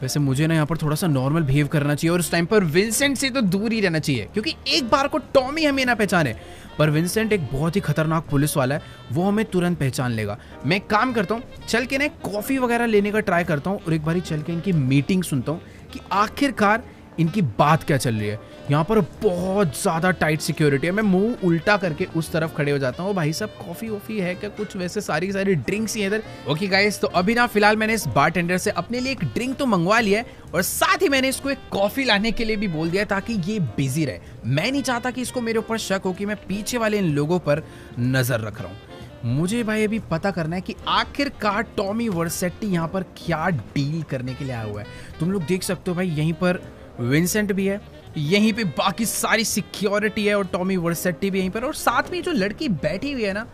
वैसे मुझे ना यहाँ पर थोड़ा सा नॉर्मल बिहेव करना चाहिए और इस टाइम पर विंसेंट से तो दूर ही रहना चाहिए, क्योंकि एक बार को टॉमी हमें ना पहचाने, पर विंसेंट एक बहुत ही खतरनाक पुलिस वाला है, वो हमें तुरंत पहचान लेगा। मैं एक काम करता हूँ, चल के ना कॉफ़ी वगैरह लेने का ट्राई करता हूँ और एक बारी चल के इनकी मीटिंग सुनता हूँ कि आखिरकार इनकी बात क्या चल रही है। यहाँ पर बहुत ज़्यादा टाइट सिक्योरिटी है। मैं मुंह उल्टा करके उस तरफ खड़े हो जाता हूँ। भाई साहब कॉफ़ी वॉफ़ी है क्या कुछ? वैसे सारी ड्रिंक्स ही है इधर। ओके गाइस, तो अभी ना फिलहाल मैंने इस बारटेंडर से अपने लिए एक ड्रिंक तो मंगवा लिया है और साथ ही मैंने इसको एक कॉफ़ी लाने के लिए भी बोल दिया ताकि ये बिजी रहे। मैं नहीं चाहता कि इसको मेरे ऊपर शक हो कि मैं पीछे वाले इन लोगों पर नज़र रख रहा हूँ। मुझे भाई अभी पता करना है कि आखिरकार टॉमी वर्सेटी यहाँ पर क्या डील करने के लिए आया हुआ है। तुम लोग देख सकते हो भाई, यहीं पर विंसेंट भी है, यहीं पे बाकी सारी सिक्योरिटी है और टॉमी वर्सेटी भी यहीं पर, और साथ में जो लड़की बैठी हुई है ना,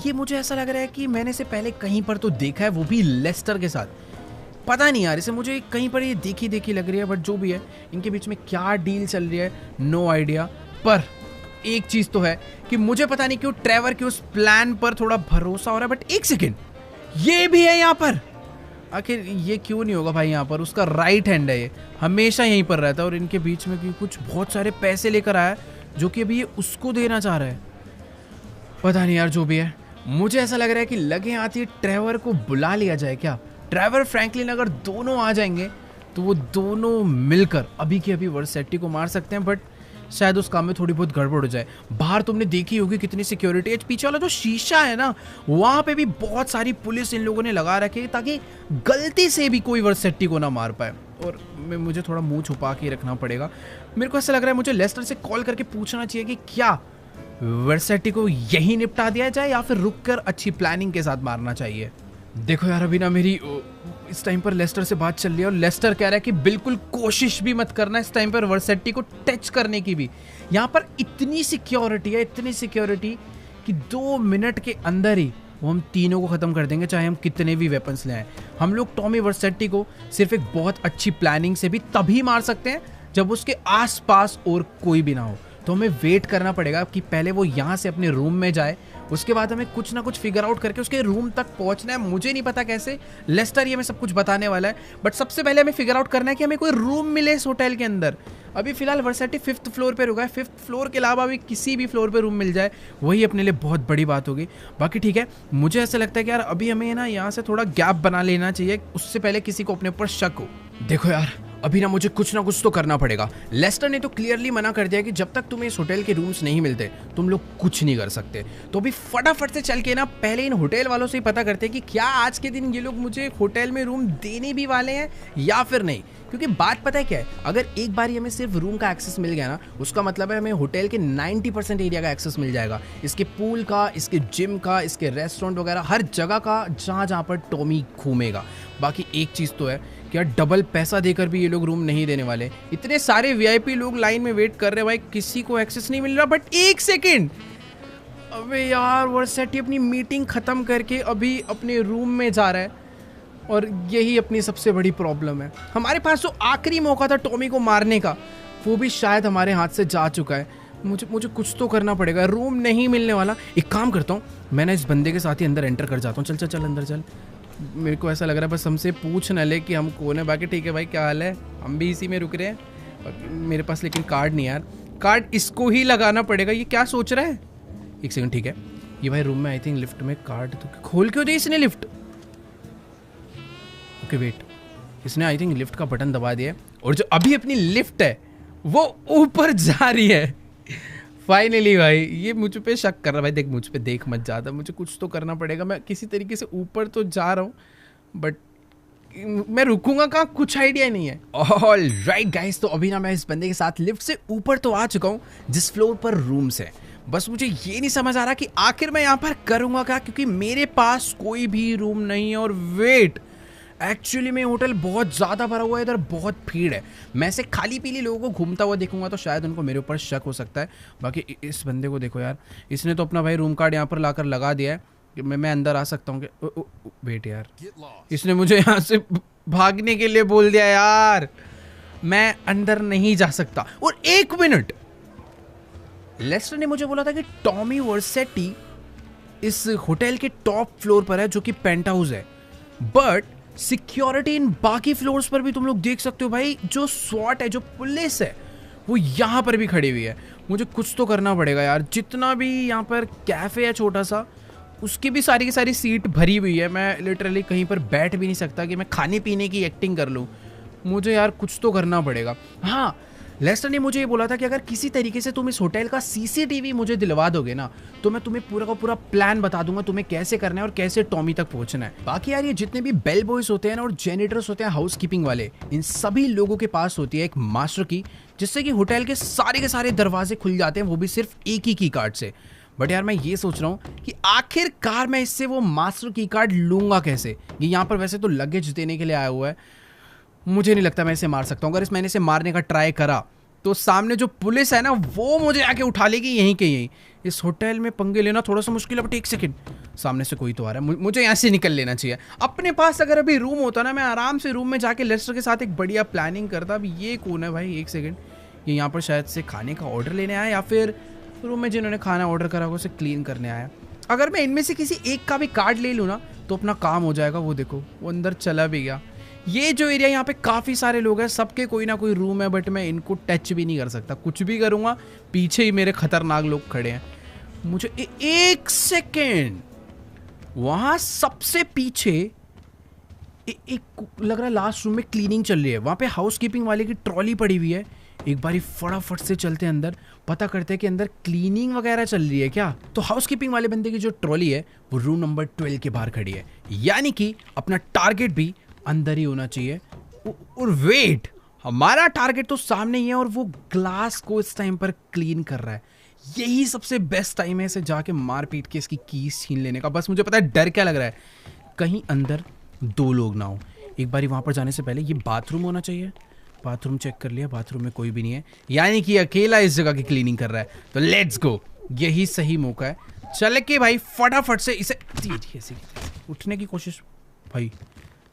ये मुझे ऐसा लग रहा है कि मैंने इसे पहले कहीं पर तो देखा है, वो भी लेस्टर के साथ। पता नहीं यार, इसे मुझे कहीं पर ये देखी देखी लग रही है, बट जो भी है इनके बीच में क्या डील चल रही है नो आइडिया। पर एक चीज़ तो है कि मुझे पता नहीं क्यों ट्रेवर के उस प्लान पर थोड़ा भरोसा हो रहा है। बट एक सेकेंड, ये भी है यहाँ पर, आखिर ये क्यों नहीं होगा भाई? यहाँ पर उसका राइट हैंड है, ये हमेशा यहीं पर रहता है और इनके बीच में कुछ बहुत सारे पैसे लेकर आया जो कि अभी ये उसको देना चाह रहा है। पता नहीं यार, जो भी है मुझे ऐसा लग रहा है कि लगे आती ट्रेवर को बुला लिया जाए क्या? ट्रेवर फ्रैंकलिन अगर दोनों आ जाएंगे तो वो दोनों मिलकर अभी के अभी वर्सेटी को मार सकते हैं, बट शायद उस काम में थोड़ी बहुत गड़बड़ हो जाए। बाहर तुमने देखी होगी कितनी सिक्योरिटी है, पीछे वाला जो शीशा है ना, वहाँ पे भी बहुत सारी पुलिस इन लोगों ने लगा रखी है ताकि गलती से भी कोई वर्सेटी को ना मार पाए। और मुझे थोड़ा मुंह छुपा के रखना पड़ेगा। मेरे को ऐसा लग रहा है मुझे लेस्टर से कॉल करके पूछना चाहिए कि क्या वर्सेटी को यही निपटा दिया जाए या फिर रुक कर अच्छी प्लानिंग के साथ मारना चाहिए। देखो यार, अभी ना मेरी इस टाइम पर लेस्टर से बात चल रही है और लेस्टर कह रहा है कि बिल्कुल कोशिश भी मत करना इस टाइम पर वर्सेटी को टच करने की भी। यहाँ पर इतनी सिक्योरिटी है, इतनी सिक्योरिटी कि 2 मिनट के अंदर ही वो हम तीनों को ख़त्म कर देंगे, चाहे हम कितने भी वेपन्स ले आए। हम लोग टॉमी वर्सेटी को सिर्फ एक बहुत अच्छी प्लानिंग से भी तभी मार सकते हैं जब उसके आसपास और कोई भी ना हो। तो हमें वेट करना पड़ेगा कि पहले वो यहाँ से अपने रूम में जाए, उसके बाद हमें कुछ ना कुछ फिगर आउट करके उसके रूम तक पहुँचना है। मुझे नहीं पता कैसे, लेस्टर ये हमें सब कुछ बताने वाला है, बट सबसे पहले हमें फिगर आउट करना है कि हमें कोई रूम मिले इस होटल के अंदर। अभी फिलहाल वर्सेटी 5th फ्लोर पे रुका है, 5th फ्लोर के अलावा भी किसी भी फ्लोर पे रूम मिल जाए वही अपने लिए बहुत बड़ी बात होगी। बाकी ठीक है, मुझे ऐसा लगता है कि यार अभी हमें ना यहाँ से थोड़ा गैप बना लेना चाहिए, उससे पहले किसी को अपने ऊपर शक हो। देखो यार, अभी ना मुझे कुछ ना कुछ तो करना पड़ेगा। लेस्टर ने तो क्लियरली मना कर दिया कि जब तक तुम्हें इस होटल के रूम्स नहीं मिलते तुम लोग कुछ नहीं कर सकते। तो अभी फटाफट से चल के ना पहले इन होटल वालों से ही पता करते हैं कि क्या आज के दिन ये लोग मुझे होटल में रूम देने भी वाले हैं या फिर नहीं। क्योंकि बात पता है क्या है, अगर एक बार हमें सिर्फ रूम का एक्सेस मिल गया ना, उसका मतलब है हमें होटल के 90% एरिया का एक्सेस मिल जाएगा, इसके पूल का, इसके जिम का, इसके रेस्टोरेंट वगैरह हर जगह का, जहाँ पर टॉमी घूमेगा। बाकी एक चीज़ तो है कि यार डबल पैसा देकर भी ये लोग रूम नहीं देने वाले। इतने सारे VIP लोग लाइन में वेट कर रहे हैं भाई, किसी को एक्सेस नहीं मिल रहा। बट एक सेकेंड, अबे यार वर्सेटी अपनी मीटिंग ख़त्म करके अभी अपने रूम में जा रहा है और यही अपनी सबसे बड़ी प्रॉब्लम है। हमारे पास जो आखिरी मौका था टॉमी को मारने का, वो भी शायद हमारे हाथ से जा चुका है। मुझे कुछ तो करना पड़ेगा, रूम नहीं मिलने वाला। एक काम करता हूँ, मैं ना इस बंदे के साथ ही अंदर एंटर कर जाता हूँ। चल चल चल अंदर चल। मेरे को ऐसा लग रहा है बस हमसे पूछ न ले कि हम कौन है। बाकी ठीक है भाई, क्या हाल है, हम भी इसी में रुक रहे हैं। मेरे पास लेकिन कार्ड नहीं यार, कार्ड इसको ही लगाना पड़ेगा। ये क्या सोच रहा है? एक सेकंड, ठीक है ये भाई रूम में आई थिंक लिफ्ट में कार्ड तो खोल क्यों दी इसने लिफ्ट? ओके वेट, इसने आई थिंक लिफ्ट का बटन दबा दिया है और जो अभी अपनी लिफ्ट है वो ऊपर जा रही है। फाइनली भाई ये मुझ पे शक कर रहा है। भाई देख, मुझ पे देख मत ज़्यादा, मुझे कुछ तो करना पड़ेगा। मैं किसी तरीके से ऊपर तो जा रहा हूँ बट मैं रुकूंगा कहाँ, कुछ आइडिया नहीं है। ऑल राइट गाइस, तो अभी ना मैं इस बंदे के साथ लिफ्ट से ऊपर तो आ चुका हूँ जिस फ्लोर पर रूम्स है। बस मुझे ये नहीं समझ आ रहा कि आखिर मैं यहाँ पर करूँगा क्या, क्योंकि मेरे पास कोई भी रूम नहीं है। और वेट, एक्चुअली में होटल बहुत ज़्यादा भरा हुआ है, इधर बहुत भीड़ है। मैं ऐसे खाली पीली लोगों को घूमता हुआ देखूंगा तो शायद उनको मेरे ऊपर शक हो सकता है। बाकी इस बंदे को देखो यार, इसने तो अपना भाई रूम कार्ड यहाँ पर लाकर लगा दिया है कि मैं अंदर आ सकता हूँ कि वेट यार, इसने मुझे यहाँ से भागने के लिए बोल दिया यार, मैं अंदर नहीं जा सकता। और एक मिनट, लेस्टर ने मुझे बोला था कि टॉमी वर्सेटी इस होटल के टॉप फ्लोर पर है जो कि पेंट हाउस है, बट सिक्योरिटी इन बाकी फ्लोर्स पर भी तुम लोग देख सकते हो भाई। जो स्वॉट है, जो पुलिस है, वो यहाँ पर भी खड़ी हुई है। मुझे कुछ तो करना पड़ेगा यार। जितना भी यहाँ पर कैफे है छोटा सा, उसकी भी सारी की सारी सीट भरी हुई है। मैं लिटरली कहीं पर बैठ भी नहीं सकता कि मैं खाने पीने की एक्टिंग कर लूँ। मुझे यार कुछ तो करना पड़ेगा। हाँ, लेस्टर ने मुझे ये बोला था कि अगर किसी तरीके से तुम इस होटल का सीसीटीवी मुझे दिलवा दोगे ना, तो मैं तुम्हें पूरा का पूरा प्लान बता दूंगा तुम्हें कैसे करना है और कैसे टॉमी तक पहुंचना है। बाकी यार ये जितने भी बेल बॉयज होते हैं ना और जेनिटर्स होते हैं, हाउस कीपिंग वाले, इन सभी लोगों के पास होती है एक मास्टर की, जिससे कि होटल के सारे दरवाजे खुल जाते हैं, वो भी सिर्फ एक ही कार्ड से। बट यार मैं ये सोच रहा हूँ कि आखिरकार मैं इससे वो मास्टर की कार्ड लूंगा कैसे। ये यहाँ पर वैसे तो लगेज देने के लिए आया हुआ है, मुझे नहीं लगता मैं इसे मार सकता हूँ। अगर मैंने इसे मारने का ट्राई करा तो सामने जो पुलिस है ना, वो मुझे आके उठा लेगी यहीं के यहीं। इस होटल में पंगे लेना थोड़ा सा मुश्किल है। बट एक सेकंड, सामने से कोई तो आ रहा है, मुझे यहाँ से निकल लेना चाहिए। अपने पास अगर अभी रूम होता ना, मैं आराम से रूम में जाके लेस्टर के साथ एक बढ़िया प्लानिंग करता। अब ये कौन है भाई? एक सेकेंड, ये यहाँ पर शायद से खाने का ऑर्डर लेने आया या फिर रूम में जिन्होंने खाना ऑर्डर करा उसे क्लीन करने आया। अगर मैं इनमें से किसी एक का भी कार्ड ले लूँ ना तो अपना काम हो जाएगा। वो देखो, वो अंदर चला भी गया। ये जो एरिया, यहाँ पे काफ़ी सारे लोग हैं, सबके कोई ना कोई रूम है, बट मैं इनको टच भी नहीं कर सकता। कुछ भी करूँगा पीछे ही मेरे खतरनाक लोग खड़े हैं। मुझे एक सेकेंड, वहाँ सबसे पीछे एक लग रहा है लास्ट रूम में क्लीनिंग चल रही है। वहाँ पे हाउस कीपिंग वाले की ट्रॉली पड़ी हुई है। एक बारी फटाफट से चलते हैं अंदर, पता करते हैं कि अंदर क्लीनिंग वगैरह चल रही है क्या। तो हाउस कीपिंग वाले बंदे की जो ट्रॉली है वो रूम नंबर 12 के बाहर खड़ी है, यानी कि अपना टारगेट भी अंदर ही होना चाहिए। और वेट, हमारा टारगेट तो सामने ही है और वो ग्लास को इस टाइम पर क्लीन कर रहा है। यही सबसे बेस्ट टाइम है इसे जाके मार पीट के इसकी कीज छीन लेने का। बस मुझे पता है डर क्या लग रहा है, कहीं अंदर दो लोग ना हो। एक बारी वहां पर जाने से पहले ये बाथरूम होना चाहिए। बाथरूम चेक कर लिया, बाथरूम में कोई भी नहीं है, यानी कि अकेला इस जगह की क्लीनिंग कर रहा है। तो लेट्स गो, यही सही मौका है। चल के भाई फटाफट से इसे उठने की कोशिश। भाई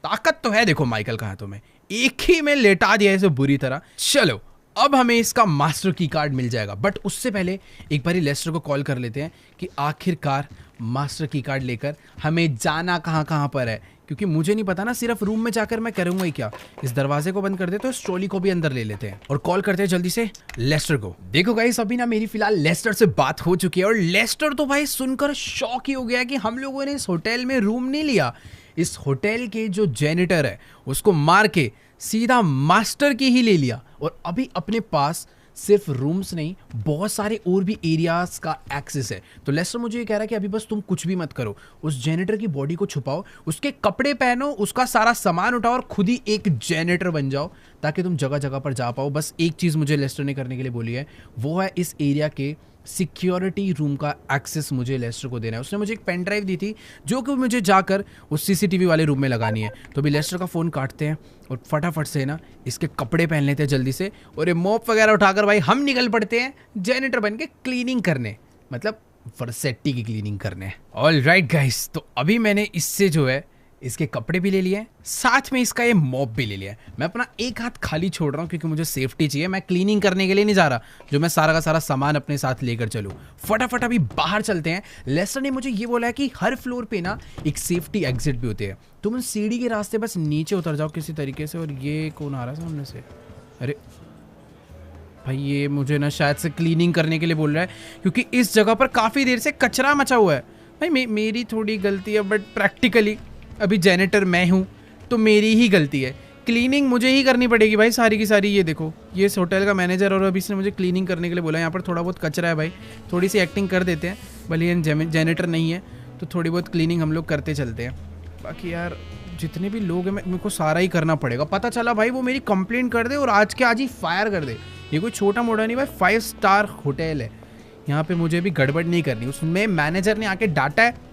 ताकत तो है, देखो माइकल का हाथों में, एक ही में लेटा दिया इसे बुरी तरह। चलो अब हमें इसका मास्टर की कार्ड मिल जाएगा, बट उससे पहले एक बारी लेस्टर को कॉल कर लेते हैं कि आखिरकार मास्टर की कार्ड लेकर हमें जाना कहाँ पर है, क्योंकि मुझे नहीं पता ना, सिर्फ रूम में जाकर मैं करूंगा ही क्या। इस दरवाजे को बंद कर दे तो इस ट्रॉली को भी अंदर ले लेते हैं और कॉल करते हैं जल्दी से लेस्टर को। देखो गाइस, अभी ना मेरी फिलहाल लेस्टर से बात हो चुकी है और लेस्टर तो भाई सुनकर शॉक ही हो गया कि हम लोगों ने इस होटल में रूम नहीं लिया। इस होटल के जो जेनिटर है उसको मार के सीधा मास्टर की ही ले लिया और अभी अपने पास सिर्फ रूम्स नहीं, बहुत सारे और भी एरियाज का एक्सेस है। तो लेस्टर मुझे ये कह रहा है कि अभी बस तुम कुछ भी मत करो, उस जेनिटर की बॉडी को छुपाओ, उसके कपड़े पहनो, उसका सारा सामान उठाओ और खुद ही एक जेनिटर बन जाओ ताकि तुम जगह जगह पर जा पाओ। बस एक चीज़ मुझे लेस्टर ने करने के लिए बोली है, वो है इस एरिया के सिक्योरिटी रूम का एक्सेस मुझे लेस्टर को देना है। उसने मुझे एक पेन ड्राइव दी थी जो कि मुझे जाकर उस सीसीटीवी वाले रूम में लगानी है। तो अभी लेस्टर का फ़ोन काटते हैं और फटाफट से ना इसके कपड़े पहन लेते हैं जल्दी से, और ये मॉप वगैरह उठाकर भाई हम निकल पड़ते हैं जेनिटर बन के क्लीनिंग करने, मतलब वर्सेटी की क्लीनिंग करने। ऑल राइट गाइस, तो अभी मैंने इससे जो है इसके कपड़े भी ले लिए, साथ में इसका ये मॉप भी ले लिया। मैं अपना एक हाथ खाली छोड़ रहा हूँ क्योंकि मुझे सेफ्टी चाहिए। मैं क्लीनिंग करने के लिए नहीं जा रहा जो मैं सारा का सारा सामान अपने साथ लेकर चलूँ। फटाफट अभी बाहर चलते हैं। लेस्टर ने मुझे ये बोला है कि हर फ्लोर पे ना एक सेफ्टी एग्जिट भी होती है। तुम सीढ़ी के रास्ते बस नीचे उतर जाओ किसी तरीके से। और ये कौन आ रहा है सामने से? अरे भाई ये मुझे ना शायद से क्लीनिंग करने के लिए बोल रहा है क्योंकि इस जगह पर काफ़ी देर से कचरा मचा हुआ है। भाई मेरी थोड़ी गलती है, बट प्रैक्टिकली अभी जेनेटर मैं हूँ तो मेरी ही गलती है। क्लीनिंग मुझे ही करनी पड़ेगी भाई सारी की सारी। ये देखो, ये इस होटल का मैनेजर और अभी इसने मुझे क्लीनिंग करने के लिए बोला। यहाँ पर थोड़ा बहुत कचरा है भाई, थोड़ी सी एक्टिंग कर देते हैं। भले ये जेनेटर नहीं है तो थोड़ी बहुत क्लीनिंग हम लोग करते चलते हैं। बाकी यार जितने भी लोग हैं मेरे को सारा ही करना पड़ेगा। पता चला भाई वो मेरी कंप्लेंट कर दे और आज के आज ही फायर कर दे। ये कोई छोटा मोटा नहीं भाई, 5 स्टार होटल है। यहाँ पे मुझे भी गड़बड़ नहीं करनी। उसमें मैनेजर ने आके डांटा है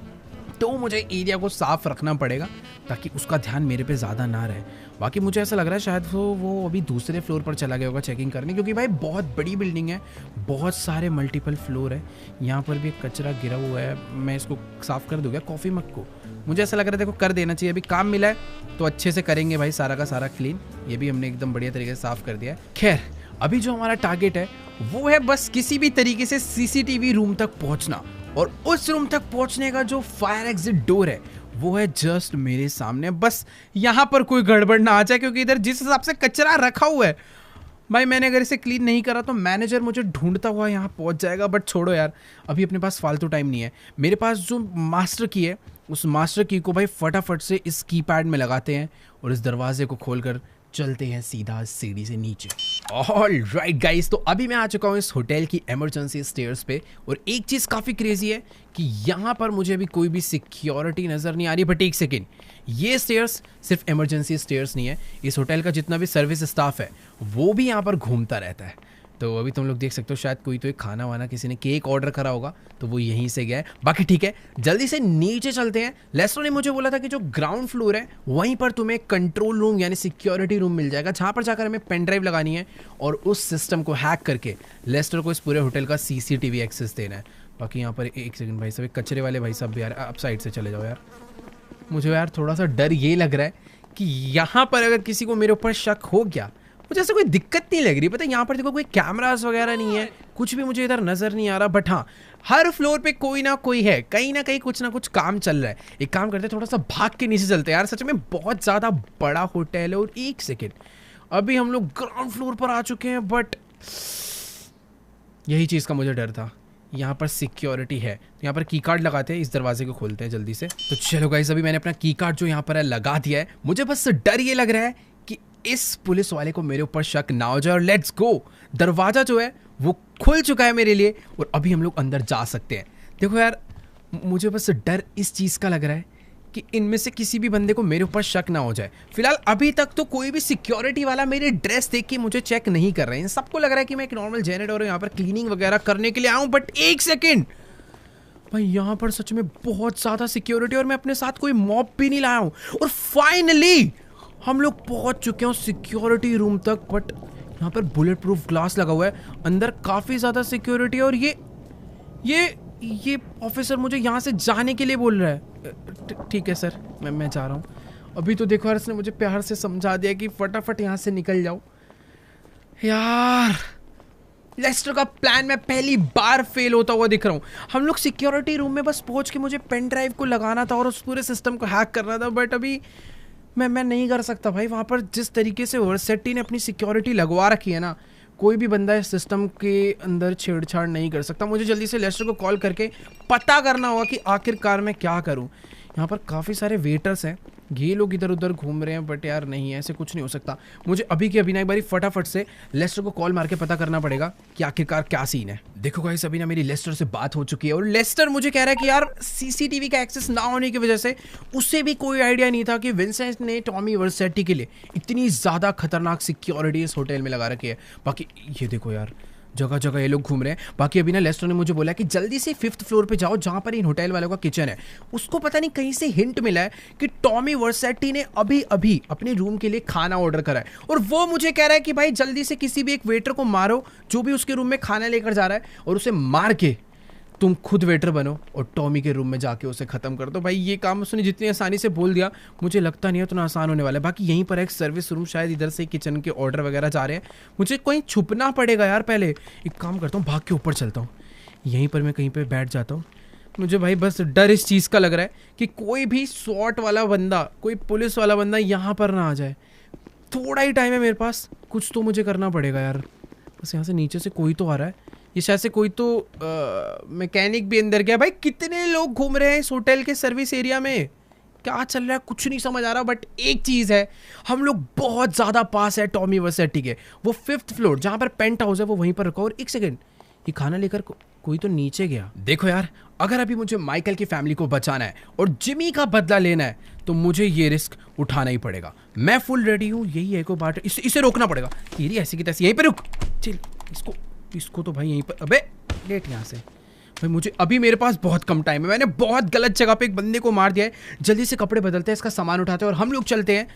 तो मुझे एरिया को साफ रखना पड़ेगा ताकि उसका ध्यान मेरे पे ज़्यादा ना रहे। बाकी मुझे ऐसा लग रहा है शायद वो अभी दूसरे फ्लोर पर चला गया होगा चेकिंग करने, क्योंकि भाई बहुत बड़ी बिल्डिंग है, बहुत सारे मल्टीपल फ्लोर है। यहाँ पर भी एक कचरा गिरा हुआ है, मैं इसको साफ़ कर दूँगा। कॉफ़ी मग को मुझे ऐसा लग रहा है देखो कर देना चाहिए। अभी काम मिला है तो अच्छे से करेंगे भाई सारा का सारा क्लीन। ये भी हमने एकदम बढ़िया तरीके से साफ़ कर दिया है। खैर अभी जो हमारा टारगेट है वो है बस किसी भी तरीके से सीसीटीवी रूम तक पहुंचना, और उस रूम तक पहुंचने का जो फायर एग्जिट डोर है वो है जस्ट मेरे सामने। बस यहाँ पर कोई गड़बड़ ना आ जाए क्योंकि इधर जिस हिसाब से कचरा रखा हुआ है भाई, मैंने अगर इसे क्लीन नहीं करा तो मैनेजर मुझे ढूंढता हुआ यहाँ पहुँच जाएगा। बट छोड़ो यार, अभी अपने पास फालतू टाइम नहीं है। मेरे पास जो मास्टर की है उस मास्टर की को भाई फटाफट से इस कीपैड में लगाते हैं और इस दरवाजे को खोलकर चलते हैं सीधा सीढ़ी से नीचे। ऑल राइट गाइस, तो अभी मैं आ चुका हूँ इस होटल की इमरजेंसी स्टेयर्स पे, और एक चीज़ काफ़ी क्रेजी है कि यहाँ पर मुझे अभी कोई भी सिक्योरिटी नज़र नहीं आ रही। बट एक सेकेंड, ये स्टेयर्स सिर्फ इमरजेंसी स्टेयर्स नहीं है, इस होटल का जितना भी सर्विस स्टाफ है वो भी यहाँ पर घूमता रहता है। तो अभी तुम लोग देख सकते हो शायद कोई तो एक खाना वाना किसी ने केक ऑर्डर करा होगा तो वो यहीं से गया है। बाकी ठीक है, जल्दी से नीचे चलते हैं। लेस्टर ने मुझे बोला था कि जो ग्राउंड फ्लोर है वहीं पर तुम्हें कंट्रोल रूम यानी सिक्योरिटी रूम मिल जाएगा, जहाँ पर जाकर हमें पेन ड्राइव लगानी है और उस सिस्टम को हैक करके लेस्टर को इस पूरे होटल का सीसीटीवी एक्सेस देना है। बाकी यहाँ पर एक सेकंड भाई साहब, कचरे वाले भाई साहब यार आप साइड से चले जाओ यार। मुझे यार थोड़ा सा डर ये लग रहा है कि यहाँ पर अगर किसी को मेरे ऊपर शक हो गया, मुझे ऐसा कोई दिक्कत नहीं लग रही। पता है यहाँ पर देखो कोई कैमरास वगैरह नहीं है, कुछ भी मुझे इधर नजर नहीं आ रहा। बट हाँ, हर फ्लोर पे कोई ना कोई है, कहीं ना कहीं कुछ ना कुछ काम चल रहा है। एक काम करते हैं, थोड़ा सा भाग के नीचे चलते हैं यार, सच में बहुत ज़्यादा बड़ा होटल है। और एक सेकेंड, अभी हम लोग ग्राउंड फ्लोर पर आ चुके हैं, बट यही चीज़ का मुझे डर था। यहाँ पर सिक्योरिटी है, यहाँ पर की कार्ड लगाते हैं, इस दरवाजे को खोलते हैं जल्दी से। तो चलो गाइस, अभी मैंने अपना की कार्ड जो यहाँ पर है लगा दिया है। मुझे बस डर ये लग रहा है कि इस पुलिस वाले को मेरे ऊपर शक ना हो जाए। और लेट्स गो, दरवाजा जो है वो खुल चुका है मेरे लिए और अभी हम लोग अंदर जा सकते हैं। देखो यार, मुझे बस डर इस चीज़ का लग रहा है कि इनमें से किसी भी बंदे को मेरे ऊपर शक ना हो जाए। फिलहाल अभी तक तो कोई भी सिक्योरिटी वाला मेरे ड्रेस देख के मुझे चेक नहीं कर रहे हैं। सबको लग रहा है कि मैं एक नॉर्मल जेनेटर और यहाँ पर क्लीनिंग वगैरह करने के लिए आऊँ। बट एक सेकेंड भाई, यहाँ पर सच में बहुत ज़्यादा सिक्योरिटी और मैं अपने साथ कोई मॉब भी नहीं लाया हूँ। और फाइनली हम लोग पहुँच चुके हैं सिक्योरिटी रूम तक। बट यहाँ पर बुलेट प्रूफ ग्लास लगा हुआ है, अंदर काफ़ी ज़्यादा सिक्योरिटी। और ये ऑफिसर मुझे यहाँ से जाने के लिए बोल रहा है। ठीक है सर, मैं जा रहा हूँ। अभी तो देखो यार, इसने मुझे प्यार से समझा दिया कि फटाफट यहाँ से निकल जाओ। यार लेस्टर का प्लान मैं पहली बार फेल होता हुआ दिख रहा हूँ। हम लोग सिक्योरिटी रूम में बस पहुँच के मुझे पेन ड्राइव को लगाना था और उस पूरे सिस्टम को हैक करना था। बट अभी मैं नहीं कर सकता भाई। वहाँ पर जिस तरीके से वर्सेटी ने अपनी सिक्योरिटी लगवा रखी है ना, कोई भी बंदा इस सिस्टम के अंदर छेड़छाड़ नहीं कर सकता। मुझे जल्दी से लेस्टर को कॉल करके पता करना होगा कि आखिरकार मैं क्या करूं। यहाँ पर काफ़ी सारे वेटर्स हैं, ये लोग इधर उधर घूम रहे हैं। बट यार नहीं, ऐसे कुछ नहीं हो सकता। मुझे अभी के अभी ना एक बारी फटाफट से लेस्टर को कॉल मार के पता करना पड़ेगा कि आखिरकार क्या सीन है। देखो गाइस, अभी ना मेरी लेस्टर से बात हो चुकी है और लेस्टर मुझे कह रहा है कि यार सीसीटीवी का एक्सेस ना होने की वजह से उसे भी कोई आइडिया नहीं था कि विंसेंट ने टॉमी वर्सेटी के लिए इतनी ज़्यादा खतरनाक सिक्योरिटी इस होटल में लगा रखी है। बाकी ये देखो यार, जगह जगह ये लोग घूम रहे हैं। बाकी अभी ना लेस्टर ने मुझे बोला कि जल्दी से 5th फ्लोर पे जाओ जहाँ पर इन होटल वालों का किचन है। उसको पता नहीं कहीं से हिंट मिला है कि टॉमी वर्सेटी ने अभी अभी अपने रूम के लिए खाना ऑर्डर करा है और वो मुझे कह रहा है कि भाई जल्दी से किसी भी एक वेटर को मारो जो भी उसके रूम में खाना लेकर जा रहा है और उसे मार के तुम खुद वेटर बनो और टॉमी के रूम में जाके उसे ख़त्म कर दो। भाई ये काम उसने जितनी आसानी से बोल दिया, मुझे लगता नहीं है उतना आसान होने वाला है। बाकी यहीं पर एक सर्विस रूम, शायद इधर से किचन के ऑर्डर वगैरह जा रहे हैं। मुझे कहीं छुपना पड़ेगा यार। पहले एक काम करता हूँ, भाग के ऊपर चलता हूँ, यहीं पर मैं कहीं पर बैठ जाता हूँ। मुझे भाई बस डर इस चीज़ का लग रहा है कि कोई भी स्वॉट वाला बंदा, कोई पुलिस वाला बंदा यहाँ पर ना आ जाए। थोड़ा ही टाइम है मेरे पास, कुछ तो मुझे करना पड़ेगा यार। बस यहाँ से नीचे से कोई तो आ रहा है, ये शायद से कोई तो मैकेनिक भी अंदर गया। भाई कितने लोग घूम रहे हैं इस होटल के सर्विस एरिया में, क्या चल रहा है कुछ नहीं समझ आ रहा। बट एक चीज़ है, हम लोग बहुत ज़्यादा पास है टॉमी वर्सेटी के। वो 5th फ्लोर जहाँ पर पेंट हाउस है वो वहीं पर रखा। और एक सेकेंड, ये खाना लेकर कोई तो नीचे गया। देखो यार, अगर अभी मुझे माइकल की फैमिली को बचाना है और जिमी का बदला लेना है तो मुझे ये रिस्क उठाना ही पड़ेगा। मैं फुल रेडी हूँ। यही है को बात, इसे रोकना पड़ेगा। तेरी ऐसी की तैसी, यहीं पे रुक। चल इसको तो भाई यहीं पर, अबे लेट यहाँ से। भाई मुझे अभी, मेरे पास बहुत कम टाइम है, मैंने बहुत गलत जगह पे एक बंदे को मार दिया है। जल्दी से कपड़े बदलते हैं, इसका सामान उठाते हैं और हम लोग चलते हैं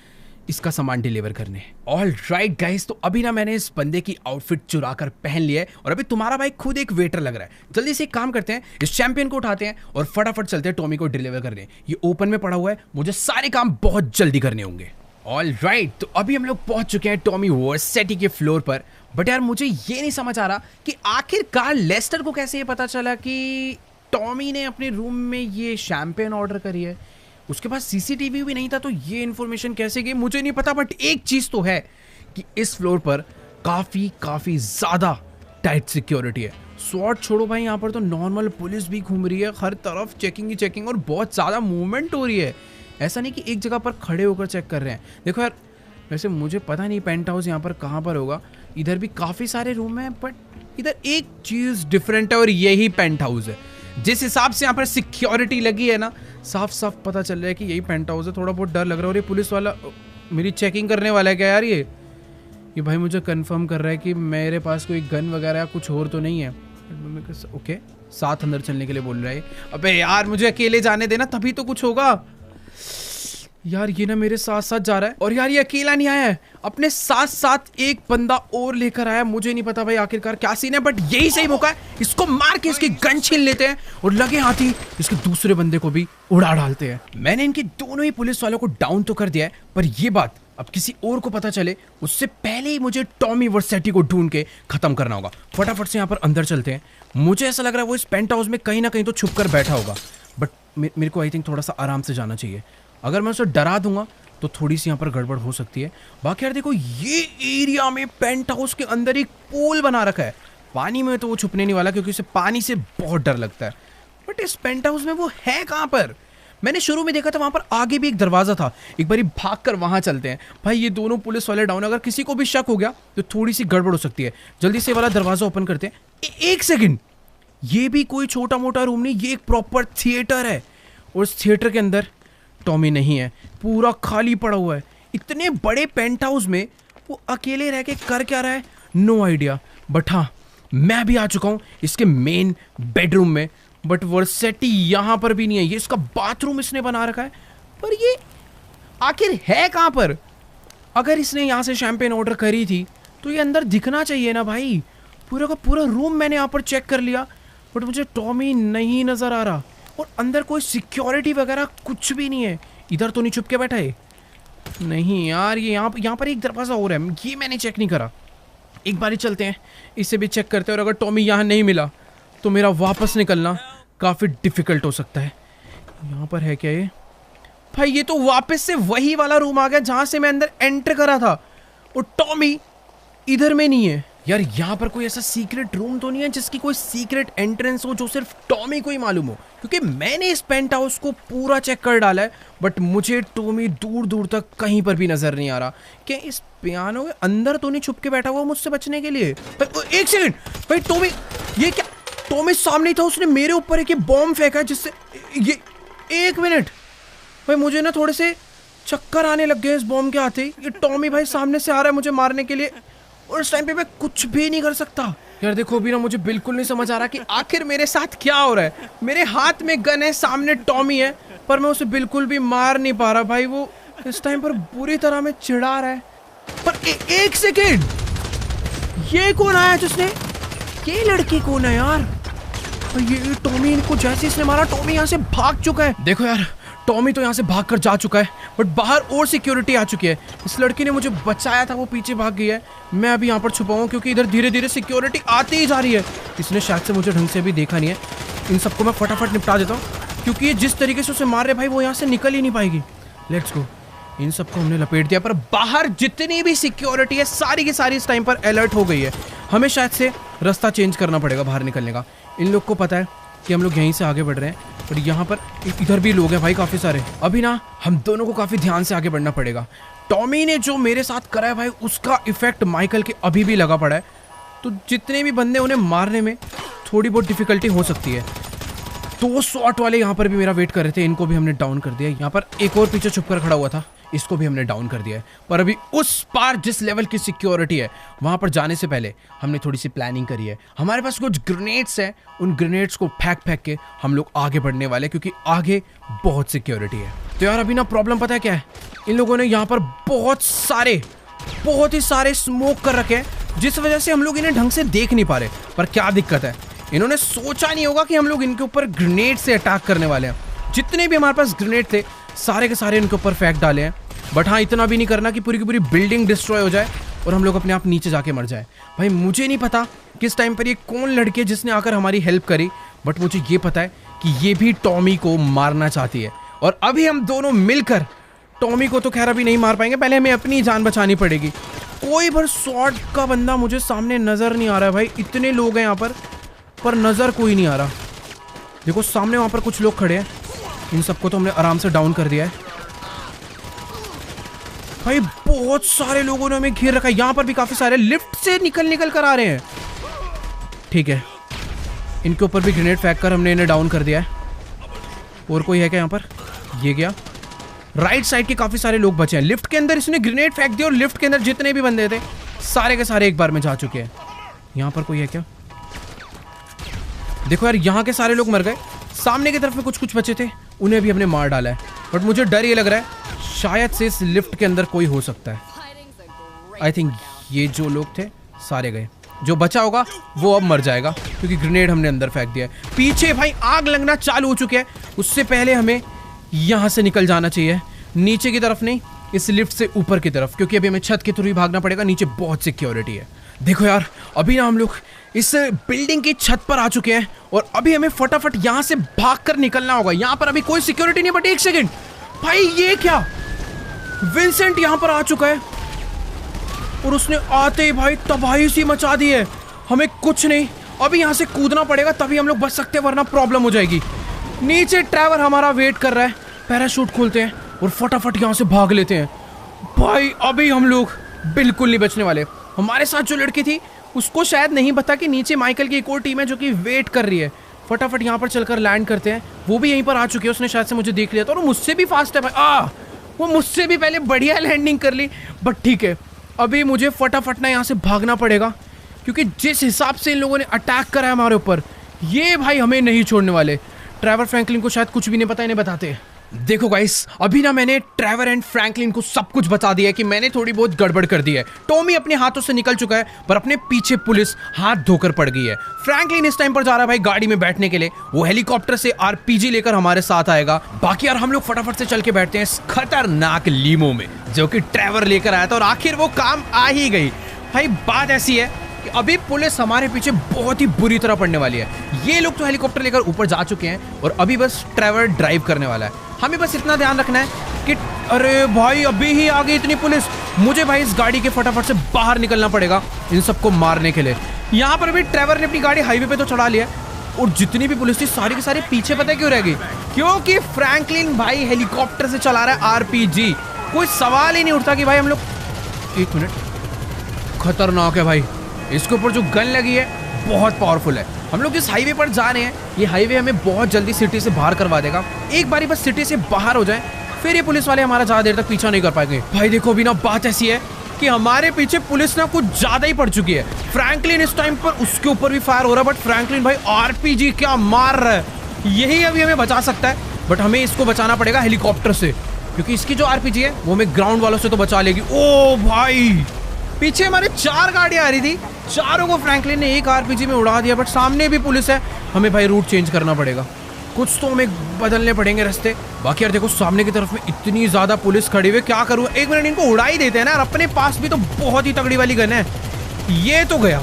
इसका सामान डिलीवर करने। ऑल राइट गाइस, तो अभी ना मैंने इस बंदे की आउटफिट चुरा कर पहन लिया है और अभी तुम्हारा भाई खुद एक वेटर लग रहा है। जल्दी से एक काम करते हैं, इस चैंपियन को उठाते हैं और फटाफट चलते हैं टॉमी को डिलीवर करने। ये ओपन में पड़ा हुआ है, मुझे सारे काम बहुत जल्दी करने होंगे। ऑल राइट, तो अभी हम लोग पहुंच चुके हैं टॉमी वर्सेटी के फ्लोर पर। बट यार मुझे ये नहीं समझ आ रहा कि आखिरकार लेस्टर को कैसे ये पता चला कि टॉमी ने अपने रूम में ये शैंपेन ऑर्डर करी है। उसके पास सीसीटीवी भी नहीं था, तो ये इन्फॉर्मेशन कैसे गई मुझे नहीं पता। बट एक चीज़ तो है कि इस फ्लोर पर काफ़ी ज़्यादा टाइट सिक्योरिटी है। स्वॉट छोड़ो भाई, यहाँ पर तो नॉर्मल पुलिस भी घूम रही है, हर तरफ चेकिंग ही चेकिंग और बहुत ज़्यादा मूवमेंट हो रही है। ऐसा नहीं कि एक जगह पर खड़े होकर चेक कर रहे हैं। देखो यार, वैसे मुझे पता नहीं पेंट हाउस यहाँ पर कहाँ पर होगा। इधर भी काफ़ी सारे रूम हैं, बट इधर एक चीज़ डिफरेंट है और यही पेंट हाउस है। जिस हिसाब से यहाँ पर सिक्योरिटी लगी है ना, साफ साफ पता चल रहा है कि यही पेंट हाउस है। थोड़ा बहुत डर लग रहा है। और ये पुलिस वाला मेरी चेकिंग करने वाला है क्या यार? ये भाई मुझे कंफर्म कर रहा है कि मेरे पास कोई गन वगैरह या कुछ और तो नहीं है। ओके, साथ अंदर चलने के लिए बोल रहा है। अबे यार मुझे अकेले जाने देना, तभी तो कुछ होगा। यार ये ना मेरे साथ साथ जा रहा है और यार ये अकेला नहीं आया है, अपने साथ साथ एक बंदा और लेकर आया। मुझे नहीं पता भाई आखिरकार क्या सीन है, बट यही सही मौका है, इसको मार के इसकी गन छीन लेते हैं और लगे हाथ ही इसके दूसरे बंदे को भी उड़ा डालते हैं। मैंने इनके दोनों ही पुलिस वालों को डाउन तो कर दिया है, पर ये बात अब किसी और को पता चले उससे पहले ही मुझे टॉमी वर्सेटी को ढूंढ के खत्म करना होगा। फटाफट से यहाँ पर अंदर चलते हैं। मुझे ऐसा लग रहा है वो इस पेंट हाउस में कहीं ना कहीं तो छुप कर बैठा होगा, बट मेरे को आई थिंक थोड़ा सा आराम से जाना चाहिए। अगर मैं उसे डरा दूंगा तो थोड़ी सी यहाँ पर गड़बड़ हो सकती है। बाकी यार देखो, ये एरिया में पेंट हाउस के अंदर एक पूल बना रखा है। पानी में तो वो छुपने नहीं वाला क्योंकि उसे पानी से बहुत डर लगता है, बट इस पेंट हाउस में वो है कहाँ पर? मैंने शुरू में देखा था वहाँ पर आगे भी एक दरवाजा था। एक बारी भाग कर वहाँ चलते हैं। भाई ये दोनों पुलिस वाले डाउन, अगर किसी को भी शक हो गया तो थोड़ी सी गड़बड़ हो सकती है। जल्दी से वाला दरवाजा ओपन करते हैं। एक सेकेंड, ये भी कोई छोटा मोटा रूम नहीं, ये एक प्रॉपर थिएटर है और इस थिएटर के अंदर टॉमी नहीं है, पूरा खाली पड़ा हुआ है। इतने बड़े पेंट हाउस में वो अकेले रह के कर क्या रहा है, नो आइडिया। बट हाँ, मैं भी आ चुका हूँ इसके मेन बेडरूम में, बट वर्सेटी यहाँ पर भी नहीं है। ये इसका बाथरूम इसने बना रखा है, पर ये आखिर है कहाँ पर? अगर इसने यहाँ से शैंपेन ऑर्डर करी थी तो ये अंदर दिखना चाहिए ना भाई। पूरा का पूरा रूम मैंने यहाँ पर चेक कर लिया, बट मुझे टॉमी नहीं नज़र आ रहा और अंदर कोई सिक्योरिटी वगैरह कुछ भी नहीं है। इधर तो नहीं छुप के बैठा है? नहीं यार, ये यहाँ पर एक दरवाज़ा और है, ये मैंने चेक नहीं करा। एक बारी चलते हैं, इसे भी चेक करते हैं, और अगर टॉमी यहाँ नहीं मिला तो मेरा वापस निकलना काफ़ी डिफ़िकल्ट हो सकता है। यहाँ पर है क्या ये? भाई ये तो वापस से वही वाला रूम आ गया जहाँ से मैं अंदर एंटर करा था और टॉमी इधर में नहीं है। यार यहाँ पर कोई ऐसा सीक्रेट रूम तो नहीं है जिसकी कोई सीक्रेट एंट्रेंस हो जो सिर्फ टॉमी को ही मालूम हो? क्योंकि मैंने इस पेंट हाउस को पूरा चेक कर डाला है, बट मुझे टॉमी दूर दूर तक कहीं पर भी नजर नहीं आ रहा। क्या इस पियानो के अंदर तो नहीं छुप के बैठा हुआ मुझसे बचने के लिए? एक सेकंड भाई, टॉमी ये क्या? टॉमी सामने था, उसने मेरे ऊपर एक बॉम्ब फेंका जिससे ये, एक मिनट भाई, मुझे ना थोड़े से चक्कर आने लग गए इस बॉम्ब के आते ही। ये टॉमी भाई सामने से आ रहा है मुझे मारने के लिए और इस टाइम पे मैं कुछ भी नहीं कर सकता। यार देखो अभी ना मुझे बिल्कुल नहीं समझ आ रहा कि आखिर मेरे साथ क्या हो रहा है। मेरे हाथ में गन है, सामने टॉमी है, पर मैं उसे बिल्कुल भी मार नहीं पा रहा। भाई वो इस टाइम पर बुरी तरह में चिढ़ा रहा है। पर एक सेकेंड, ये कौन आया जिसने? ये लड़की कौन है यार? ये टॉमी इनको जैसे इसने मारा, टॉमी यहाँ से भाग चुका है। देखो यार, टॉमी तो यहाँ से भाग कर जा चुका है, बट बाहर और सिक्योरिटी आ चुकी है। इस लड़की ने मुझे बचाया था, वो पीछे भाग गई है। मैं अभी यहाँ पर छुपा हूँ क्योंकि इधर धीरे धीरे सिक्योरिटी आती ही जा रही है। इसने शायद से मुझे ढंग से भी देखा नहीं है। इन सबको मैं फटाफट निपटा देता हूँ, क्योंकि ये जिस तरीके से उसे मार रहे भाई, वो यहाँ से निकल ही नहीं पाएगी। Let's go. इन सबको हमने लपेट दिया, पर बाहर जितनी भी सिक्योरिटी है सारी की सारी इस टाइम पर अलर्ट हो गई है। हमें शायद से रास्ता चेंज करना पड़ेगा बाहर निकलने का। इन लोग को पता है कि हम लोग यहीं से आगे बढ़ रहे हैं, और यहाँ पर इधर भी लोग हैं भाई काफ़ी सारे। अभी ना हम दोनों को काफ़ी ध्यान से आगे बढ़ना पड़ेगा। टॉमी ने जो मेरे साथ करा है भाई, उसका इफेक्ट माइकल के अभी भी लगा पड़ा है। तो जितने भी बंदे, उन्हें मारने में थोड़ी बहुत डिफिकल्टी हो सकती है। 2 शॉट वाले यहाँ पर भी मेरा वेट कर रहे थे, इनको भी हमने डाउन कर दिया। यहाँ पर एक और पीछे छुप कर खड़ा हुआ था, इसको भी हमने डाउन कर दिया है। पर अभी उस पार जिस लेवल की सिक्योरिटी है, वहां पर जाने से पहले हमने थोड़ी सी प्लानिंग करी है। हमारे पास कुछ ग्रेनेड्स हैं, उन ग्रेनेड्स को फेंक के हम लोग आगे बढ़ने वाले, क्योंकि आगे बहुत सिक्योरिटी है। तो यार अभी ना प्रॉब्लम पता है क्या है, इन लोगों ने यहाँ पर बहुत ही सारे स्मोक कर रखे हैं, जिस वजह से हम लोग इन्हें ढंग से देख नहीं पा रहे। पर क्या दिक्कत है, इन्होंने सोचा नहीं होगा कि हम लोग इनके ऊपर ग्रेनेड से अटैक करने वाले हैं। जितने भी हमारे पास ग्रेनेड थे सारे के सारे इनके ऊपर फेंक डाले हैं। बट हाँ, इतना भी नहीं करना कि पूरी की पूरी बिल्डिंग डिस्ट्रॉय हो जाए और हम लोग अपने आप नीचे जाके मर जाए। भाई मुझे नहीं पता किस टाइम पर ये कौन लड़की है जिसने आकर हमारी हेल्प करी, बट मुझे ये पता है कि ये भी टॉमी को मारना चाहती है। और अभी हम दोनों मिलकर टॉमी को तो खैर अभी नहीं मार पाएंगे, पहले हमें अपनी जान बचानी पड़ेगी। कोई भर स्वॉर्ड का बंदा मुझे सामने नजर नहीं आ रहा है भाई, इतने लोग हैं यहाँ पर नजर कोई नहीं आ रहा। देखो सामने वहां पर कुछ लोग खड़े हैं, इन सबको तो हमने आराम से डाउन कर दिया है। भाई बहुत सारे लोगों ने हमें घेर रखा है, यहाँ पर भी काफी सारे लिफ्ट से निकल कर आ रहे हैं। ठीक है, इनके ऊपर भी ग्रेनेड फेंक कर हमने इन्हें डाउन कर दिया है। और कोई है क्या यहाँ पर? ये गया। राइट साइड के काफी सारे लोग बचे हैं। लिफ्ट के अंदर इसने ग्रेनेड फेंक दिया और लिफ्ट के अंदर जितने भी बंदे थे सारे के सारे एक बार में जा चुके हैं। यहाँ पर कोई है क्या? देखो यार, यहाँ के सारे लोग मर गए। सामने की तरफ में कुछ बचे थे, उन्हें भी हमने मार डाला है। बट मुझे डर ये लग रहा है शायद से इस लिफ्ट के अंदर कोई हो सकता है। आई थिंक ये जो लोग थे सारे गए, जो बचा होगा वो अब मर जाएगा, क्योंकि ग्रेनेड हमने अंदर फेंक दिया है। पीछे भाई आग लगना चालू हो चुके हैं, उससे पहले हमें यहाँ से निकल जाना चाहिए, नीचे की तरफ नहीं, इस लिफ्ट से ऊपर की तरफ, क्योंकि अभी हमें छत के थ्रू ही भागना पड़ेगा। नीचे बहुत सिक्योरिटी है। देखो यार, अभी ना हम लोग इस बिल्डिंग की छत पर आ चुके हैं और अभी हमें फटाफट यहाँ से भागकर निकलना होगा। यहाँ पर अभी कोई सिक्योरिटी नहीं, बट एक सेकंड भाई, ये क्या? विंसेंट यहाँ पर आ चुका है और उसने आते ही भाई तबाही सी मचा दी है। हमें कुछ नहीं, अभी यहाँ से कूदना पड़ेगा तभी हम लोग बच सकते हैं, वरना प्रॉब्लम हो जाएगी। नीचे ट्रैवर हमारा वेट कर रहा है, पैराशूट खोलते हैं और फटाफट यहाँ से भाग लेते हैं। भाई अभी हम लोग बिल्कुल नहीं बचने वाले। हमारे साथ जो लड़की थी उसको शायद नहीं पता कि नीचे माइकल की एक और टीम है जो कि वेट कर रही है। फटाफट यहाँ पर चलकर लैंड करते हैं। वो भी यहीं पर आ चुकी है, उसने शायद से मुझे देख लिया था और मुझसे भी फास्ट है भाई। वो मुझसे भी पहले बढ़िया लैंडिंग कर ली। बट ठीक है, अभी मुझे फटाफट ना यहाँ से भागना पड़ेगा, क्योंकि जिस हिसाब से इन लोगों ने अटैक करा है हमारे ऊपर, ये भाई हमें नहीं छोड़ने वाले। ट्रेवर फ्रैंकलिन को शायद कुछ भी नहीं पता, इन्हें बताते। देखो गाइस, अभी ना मैंने ट्रेवर एंड फ्रैंकलिन को सब कुछ बता दिया है कि मैंने थोड़ी बहुत गड़बड़ कर दी है। टॉमी अपने हाथों से निकल चुका है, पर अपने पीछे पुलिस हाथ धोकर पड़ गई है। फ्रैंकलिन इस टाइम पर जा रहा है भाई गाड़ी में बैठने के लिए, वो हेलीकॉप्टर से आरपीजी लेकर हमारे साथ आएगा। बाकी यार हम लोग फटाफट से चल के बैठते हैं इस खतरनाक लीमो में, जो कि ट्रेवर लेकर आया था, और आखिर वो काम आ ही गई। भाई बात ऐसी है कि अभी पुलिस हमारे पीछे बहुत ही बुरी तरह पड़ने वाली है। ये लोग तो हेलीकॉप्टर लेकर ऊपर जा चुके हैं और अभी बस ट्रेवर ड्राइव करने वाला है। हमें बस इतना ध्यान रखना है कि अरे भाई अभी ही आ गई इतनी पुलिस। मुझे भाई इस गाड़ी के फटाफट से बाहर निकलना पड़ेगा इन सबको मारने के लिए। यहाँ पर भी ट्रेवर ने अपनी गाड़ी हाईवे पे तो चढ़ा लिया, और जितनी भी पुलिस थी सारी की सारी पीछे। पता है क्यों रहेगी? क्योंकि फ्रैंकलिन भाई हेलीकॉप्टर से चला रहा है आरपीजी। कोई सवाल ही नहीं उठता कि भाई हम लोग, एक मिनट, खतरनाक है भाई, इसके ऊपर जो गन लगी है बहुत पावरफुल है। हम लोग इस हाईवे पर जा रहे हैं, ये हाईवे हमें बहुत जल्दी सिटी से बाहर करवा देगा। एक बारी बस सिटी से बाहर हो जाए, फिर ये पुलिस वाले हमारा ज्यादा देर तक पीछा नहीं कर पाएंगे। भाई देखो अभी ना बात ऐसी है कि हमारे पीछे पुलिस ना कुछ ज्यादा ही पड़ चुकी है। फ्रैंकलिन इस टाइम पर उसके ऊपर भी फायर हो रहा है, बट फ्रैंकलिन भाई आरपीजी क्या मार रहा है, यही अभी हमें बचा सकता है। बट हमें इसको बचाना पड़ेगा हेलीकॉप्टर से, क्योंकि इसकी जो आरपीजी है वो हमें ग्राउंड वालों से तो बचा लेगी। ओ भाई पीछे हमारे 4 गाड़ियां आ रही थी, चारों को फ्रैंकलिन ने एक आरपीजी में उड़ा दिया। बट सामने भी पुलिस है, हमें भाई रूट चेंज करना पड़ेगा, कुछ तो हमें बदलने पड़ेंगे रास्ते। बाकी यार देखो सामने की तरफ में इतनी ज्यादा पुलिस खड़ी हुई, क्या करूँ, एक मिनट इनको उड़ा ही देते हैं ना यार, अपने पास भी तो बहुत ही तगड़ी वाली गन है। ये तो गया,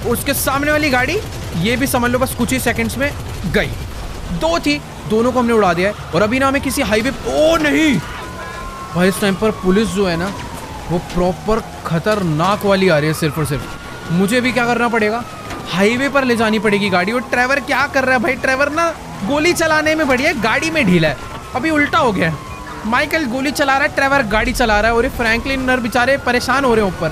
उसके सामने वाली गाड़ी ये भी समझ लो बस कुछ ही सेकंड्स में गई। 2 थी, दोनों को हमने उड़ा दिया है। और अभी ना हमें किसी हाईवे, ओ नहीं भाई इस टाइम पर पुलिस जो है ना वो प्रॉपर खतरनाक वाली आ रही है। सिर्फ और सिर्फ मुझे भी क्या करना पड़ेगा, हाईवे पर ले जानी पड़ेगी गाड़ी। और ट्रेवर क्या कर रहा है भाई, ट्रेवर ना गोली चलाने में बढ़िया है, गाड़ी में ढीला है। अभी उल्टा हो गया है, माइकल गोली चला रहा है, ट्रेवर गाड़ी चला रहा है। और ये फ्रैंकलिन नर बेचारे परेशान हो रहे हैं ऊपर।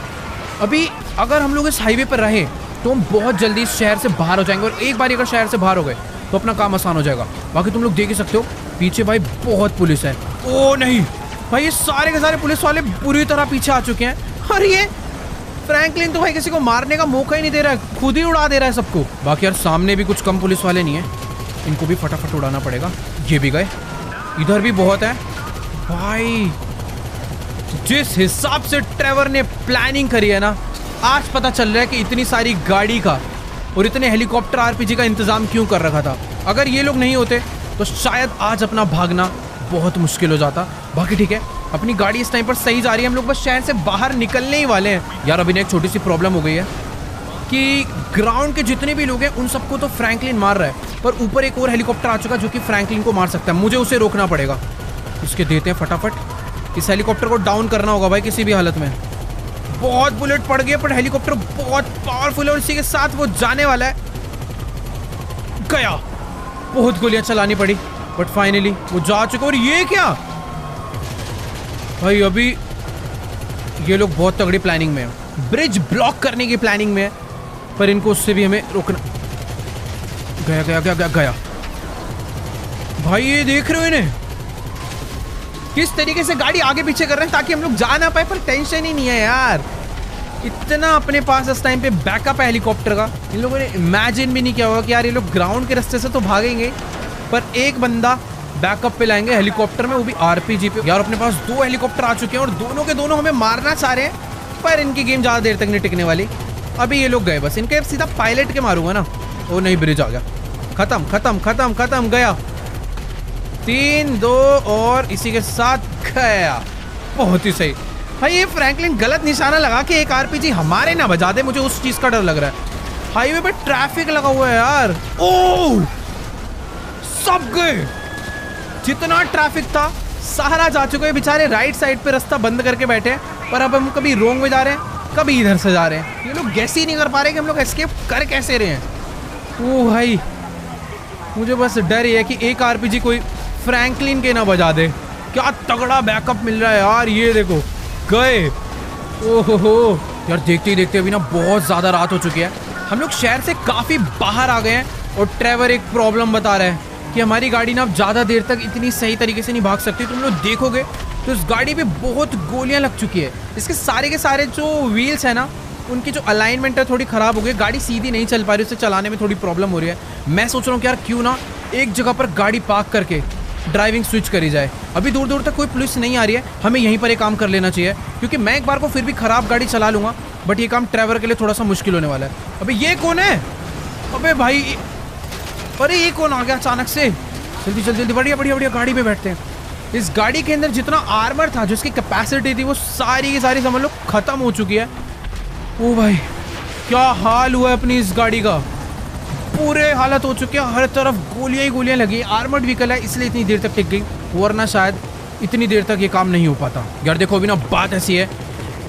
अभी अगर हम लोग इस हाईवे पर रहे तो हम बहुत जल्दी इस शहर से बाहर हो जाएंगे। और एक बार अगर शहर से बाहर हो गए तो अपना काम आसान हो जाएगा। बाकी तुम लोग देख ही सकते हो पीछे भाई बहुत पुलिस है। ओ नहीं भाई, ये सारे के सारे पुलिस वाले बुरी तरह पीछे आ चुके हैं। और ये फ्रैंकलिन तो भाई किसी को मारने का मौका ही नहीं दे रहा है, खुद ही उड़ा दे रहा है सबको। बाकी यार सामने भी कुछ कम पुलिस वाले नहीं है, इनको भी फटाफट उड़ाना पड़ेगा। ये भी गए, इधर भी बहुत है भाई। जिस हिसाब से ट्रेवर ने प्लानिंग करी है ना, आज पता चल रहा है कि इतनी सारी गाड़ी का और इतने हेलीकॉप्टर आरपीजी का इंतजाम क्यों कर रखा था। अगर ये लोग नहीं होते तो शायद आज अपना भागना बहुत मुश्किल हो जाता। बाकी ठीक है, अपनी गाड़ी इस टाइम पर सही जा रही है, हम लोग बस शहर से बाहर निकलने ही वाले हैं। यार अभी एक छोटी सी प्रॉब्लम हो गई है कि ग्राउंड के जितने भी लोग हैं उन सबको तो फ्रैंकलिन मार रहा है, पर ऊपर एक और हेलीकॉप्टर आ चुका है जो कि फ्रैंकलिन को मार सकता है। मुझे उसे रोकना पड़ेगा, इसके देते हैं फटाफट। इस हेलीकॉप्टर को डाउन करना होगा भाई किसी भी हालत में। बहुत बुलेट पड़ गए, पर हेलीकॉप्टर बहुत पावरफुल है और इसी के साथ वो जाने वाला है। गया, बहुत गोलियां चलानी पड़ी बट फाइनली वो जा चुका। और ये क्या भाई, अभी ये लोग बहुत तगड़ी प्लानिंग में है, ब्रिज ब्लॉक करने की प्लानिंग में है, पर इनको उससे भी हमें रोकना। गया गया गया गया गया भाई, ये देख रहे हो इन्हें किस तरीके से गाड़ी आगे पीछे कर रहे हैं ताकि हम लोग जा ना पाए। पर टेंशन ही नहीं है यार, इतना अपने पास इस टाइम पे बैकअप है हेलीकॉप्टर का। इन लोगों ने इमेजिन भी नहीं किया होगा कि यार ये लोग ग्राउंड के रास्ते से तो भागेंगे, पर एक बंदा बैकअप पे लाएंगे हेलीकॉप्टर में, वो भी आरपीजी पे। यार अपने पास 2 हेलीकॉप्टर आ चुके हैं और दोनों के दोनों हमें मारना चाह रहे हैं, पर इनकी गेम ज़्यादा देर तक नहीं टिकने वाली। अभी ये लोग गए, बस इनके सीधा पायलट के मारूंगा ना। ओ नहीं, ब्रिज आ गया, खत्म खत्म खत्म खत्म, गया। 3 2 और इसी के साथ गया। बहुत ही सही भाई, ये फ्रैंकलिन गलत निशाना लगा के एक आरपीजी हमारे ना बजा दे, मुझे उस चीज का डर लग रहा है। हाईवे पे ट्रैफिक लगा हुआ है यार। ओ सब गए, जितना ट्रैफिक था सारा जा चुका है। बेचारे राइट साइड पे रास्ता बंद करके बैठे हैं, पर अब हम कभी रोंग में जा रहे हैं, कभी इधर से जा रहे हैं। ये लोग गैस ही नहीं कर पा रहे कि हम लोग एस्केप कर कैसे रहे हैं। ओ भाई, मुझे बस डर ये है कि एक आरपीजी कोई फ्रैंकलिन के ना बजा दे। क्या तगड़ा बैकअप मिल रहा है यार, ये देखो गए। ओहो यार, देखते ही देखते अभी ना बहुत ज़्यादा रात हो चुकी है, हम लोग शहर से काफ़ी बाहर आ गए हैं। और ट्रेवर एक प्रॉब्लम बता रहा है कि हमारी गाड़ी ना अब ज़्यादा देर तक इतनी सही तरीके से नहीं भाग सकती। तुम लोग देखोगे तो इस गाड़ी पे बहुत गोलियां लग चुकी है। इसके सारे के सारे जो व्हील्स है ना, उनकी जो अलाइनमेंट है थोड़ी ख़राब हो गई, गाड़ी सीधी नहीं चल पा रही, उसे चलाने में थोड़ी प्रॉब्लम हो रही है। मैं सोच रहा हूँ कि यार क्यों ना एक जगह पर गाड़ी पार्क करके ड्राइविंग स्विच करी जाए। अभी दूर दूर तक कोई पुलिस नहीं आ रही है, हमें यहीं पर एक काम कर लेना चाहिए, क्योंकि मैं एक बार को फिर भी ख़राब गाड़ी चला लूँगा, बट ये काम ट्रेवर के लिए थोड़ा सा मुश्किल होने वाला है। अबे ये कौन है? अबे भाई, अरे ये कौन आ गया अचानक से? जल्दी जल्दी जल्दी, बढ़िया बढ़िया बढ़िया, गाड़ी में बैठते हैं। इस गाड़ी के अंदर जितना आर्मर था, जो इसकी कैपेसिटी थी, वो सारी की सारी समझ लो खत्म हो चुकी है। ओ भाई, क्या हाल हुआ है अपनी इस गाड़ी का, पूरे हालत हो चुके हैं, हर तरफ गोलियां ही गोलियां लगी। आर्मर्ड व्हीकल है इसलिए इतनी देर तक टिक गई, वरना शायद इतनी देर तक ये काम नहीं हो पाता। यार देखो अभी ना बात ऐसी है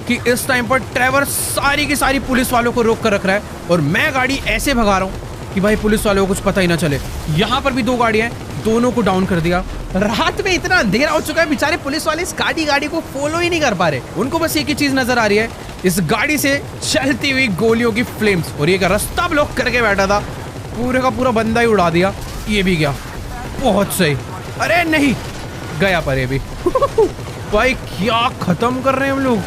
कि इस टाइम पर ट्रेवर सारी की सारी पुलिस वालों को रोक कर रख रहा है, और मैं गाड़ी ऐसे भगा रहा हूँ कि भाई पुलिस वालों को कुछ पता ही ना चले। यहाँ पर भी 2 गाड़ियाँ हैं, दोनों को डाउन कर दिया। रात में इतना अंधेरा हो चुका है, बेचारे पुलिस वाले इस गाड़ी को फॉलो ही नहीं कर पा रहे। उनको बस एक ही चीज नजर आ रही है, इस गाड़ी से चलती हुई गोलियों की फ्लेम्स। और ये का रास्ता ब्लॉक करके बैठा था, पूरे का पूरा बंदा ही उड़ा दिया। ये भी गया, बहुत सही। अरे नहीं गया, पर ये भी भाई क्या खत्म कर रहे हैं हम लोग।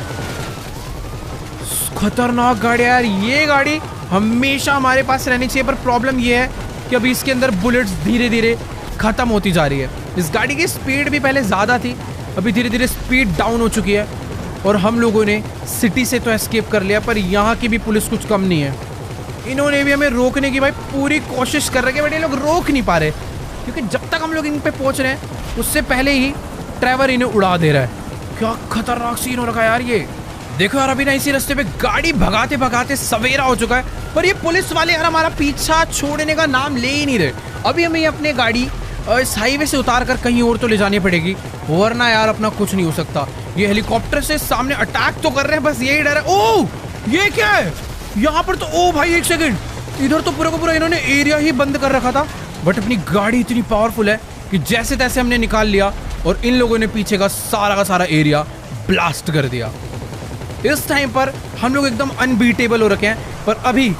खतरनाक गाड़ी यार, ये गाड़ी हमेशा हमारे पास रहनी चाहिए, पर प्रॉब्लम ये है कि अभी इसके अंदर बुलेट्स धीरे धीरे खत्म होती जा रही है। इस गाड़ी की स्पीड भी पहले ज़्यादा थी, अभी धीरे धीरे स्पीड डाउन हो चुकी है। और हम लोगों ने सिटी से तो एस्केप कर लिया, पर यहाँ की भी पुलिस कुछ कम नहीं है। इन्होंने भी हमें रोकने की भाई पूरी कोशिश कर रहे हैं, बट ये लोग रोक नहीं पा रहे, क्योंकि जब तक हम लोग इन पे पहुँच रहे हैं उससे पहले ही ट्रेवर इन्हें उड़ा दे रहा है। क्या खतरनाक सीन हो रखा है यार ये। देखो यार, अभी ना इसी रास्ते पे गाड़ी भगाते भगाते सवेरा हो चुका है, पर ये पुलिस वाले यार हमारा पीछा छोड़ने का नाम ले ही नहीं रहे। अभी हमें अपने गाड़ी इस हाईवे से उतार कर कहीं और तो ले जानी पड़ेगी, वरना यार अपना कुछ नहीं हो सकता। ये हेलीकॉप्टर से सामने अटैक तो कर रहे हैं, बस यही डर है। ओह ये क्या है यहाँ पर? तो ओ भाई एक सेकंड, इधर तो पूरा का पूरा इन्होंने एरिया ही बंद कर रखा था, बट अपनी गाड़ी इतनी पावरफुल है कि जैसे तैसे हमने निकाल लिया और इन लोगों ने पीछे का सारा एरिया ब्लास्ट कर दिया। इस टाइम पर हम लोग एकदम अनबीटेबल हो रखे हैं, पर अभी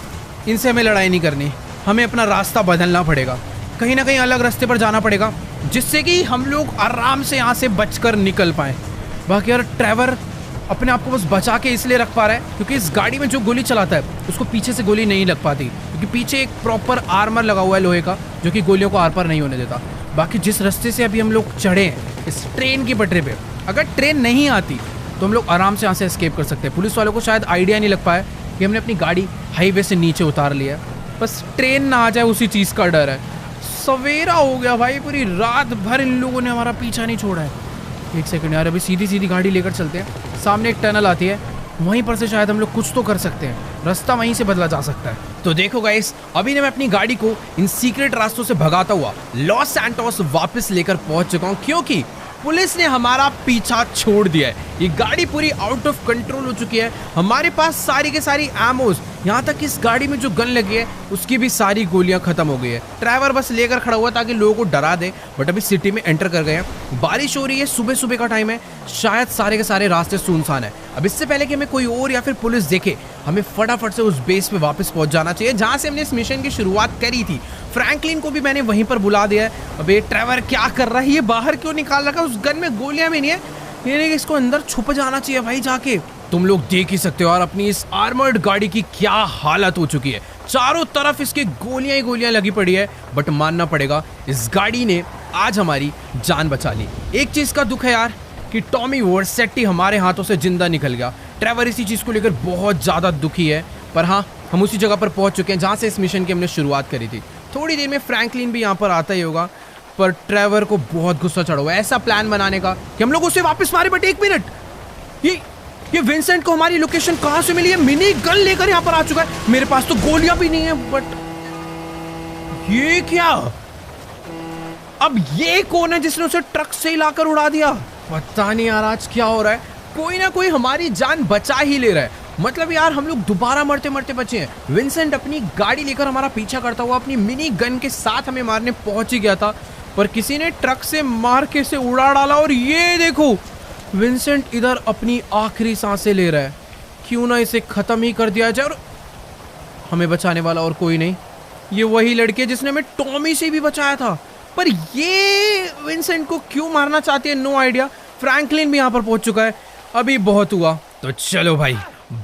इनसे हमें लड़ाई नहीं करनी, हमें अपना रास्ता बदलना पड़ेगा, कहीं ना कहीं अलग रास्ते पर जाना पड़ेगा, जिससे कि हम लोग आराम से यहाँ से बचकर निकल पाएँ। बाकी यार ट्रेवर अपने आप को बस बचा के इसलिए रख पा रहा है क्योंकि इस गाड़ी में जो गोली चलाता है उसको पीछे से गोली नहीं लग पाती, क्योंकि पीछे एक प्रॉपर आर्मर लगा हुआ है लोहे का, जो कि गोलियों को आर पार नहीं होने देता। बाकी जिस रास्ते से अभी हम लोग चढ़े हैं इस ट्रेन की पटरी पे, अगर ट्रेन नहीं आती तो हम लोग आराम से यहाँ से एस्केप कर सकते हैं। पुलिस वालों को शायद आइडिया नहीं लग पाया कि हमने अपनी गाड़ी हाईवे से नीचे उतार लिया है, बस ट्रेन ना आ जाए उसी चीज़ का डर है। सवेरा हो गया भाई, पूरी रात भर इन लोगों ने हमारा पीछा नहीं छोड़ा है। एक सेकंड यार, अभी सीधी गाड़ी लेकर चलते हैं, सामने एक टनल आती है, वहीं पर से शायद हम लोग कुछ तो कर सकते हैं, रास्ता वहीं से बदला जा सकता है। तो देखो गाइस, अभी मैं अपनी गाड़ी को इन सीक्रेट रास्तों से भगाता हुआ लॉस सैंटोस वापस लेकर पहुंच चुका हूं, क्योंकि पुलिस ने हमारा पीछा छोड़ दिया है। ये गाड़ी पूरी आउट ऑफ कंट्रोल हो चुकी है, हमारे पास सारी के सारी एमोज, यहाँ तक इस गाड़ी में जो गन लगी है उसकी भी सारी गोलियां खत्म हो गई है। ड्राइवर बस लेकर खड़ा हुआ ताकि लोगों को डरा दे, बट अभी सिटी में एंटर कर गए हैं। बारिश हो रही है, सुबह का टाइम है, शायद सारे के सारे रास्ते सुनसान है। अब इससे पहले कि हमें कोई और या फिर पुलिस देखे, हमें फटाफट से उस बेस पे वापस पहुंच जाना चाहिए जहां से हमने इस मिशन की शुरुआत करी थी। फ्रैंकलिन को भी मैंने वहीं पर बुला दिया है। अब ये ट्रेवर क्या कर रहा है, ये बाहर क्यों निकाल रखा है? उस गन में गोलियां भी नहीं है, ये इसको अंदर छुप जाना चाहिए भाई जाके। तुम लोग देख ही सकते हो और अपनी इस आर्मर्ड गाड़ी की क्या हालत हो चुकी है, चारों तरफ इसके गोलियां ही गोलियां लगी पड़ी है, बट मानना पड़ेगा इस गाड़ी ने आज हमारी जान बचा ली। एक चीज का दुख है यार कि टॉमी वर्सेट्टी हमारे हाथों से जिंदा निकल गया। ट्रेवर इसी चीज को लेकर बहुत ज्यादा दुखी है, पर हाँ हम उसी जगह पर पहुंच चुके हैं जहां से इस मिशन की हमने शुरुआत करी थी। थोड़ी देर में फ्रैंकलिन भी यहाँ पर आता ही होगा, पर ट्रेवर को बहुत गुस्सा चढ़ा हुआ है ऐसा प्लान बनाने का कि हम लोग उसे वापस मारे। बट एक मिनट, ये विंसेंट को हमारी लोकेशन कहां से मिली है? मिनी गन लेकर यहाँ पर आ चुका है, मेरे पास तो गोलियां भी नहीं है। बट ये क्या, अब ये कौन है जिसने उसे ट्रक से लाकर उड़ा दिया? पता नहीं यार आज क्या हो रहा है, कोई ना कोई हमारी जान बचा ही ले रहा है। मतलब यार हम लोग दोबारा मरते मरते बचे हैं। विंसेंट अपनी गाड़ी लेकर हमारा पीछा करता हुआ अपनी मिनी गन के साथ हमें मारने पहुंच ही गया था, पर किसी ने ट्रक से मार के इसे उड़ा डाला। और ये देखो विंसेंट इधर अपनी आखिरी सांसें ले रहा है, क्यों ना इसे खत्म ही कर दिया जाए। और हमें बचाने वाला और कोई नहीं, ये वही लड़की है जिसने हमें टॉमी से भी बचाया था, पर ये विंसेंट को क्यों मारना चाहती है, नो आइडिया। फ्रैंकलिन भी यहाँ पर पहुंच चुका है, अभी बहुत हुआ, तो चलो भाई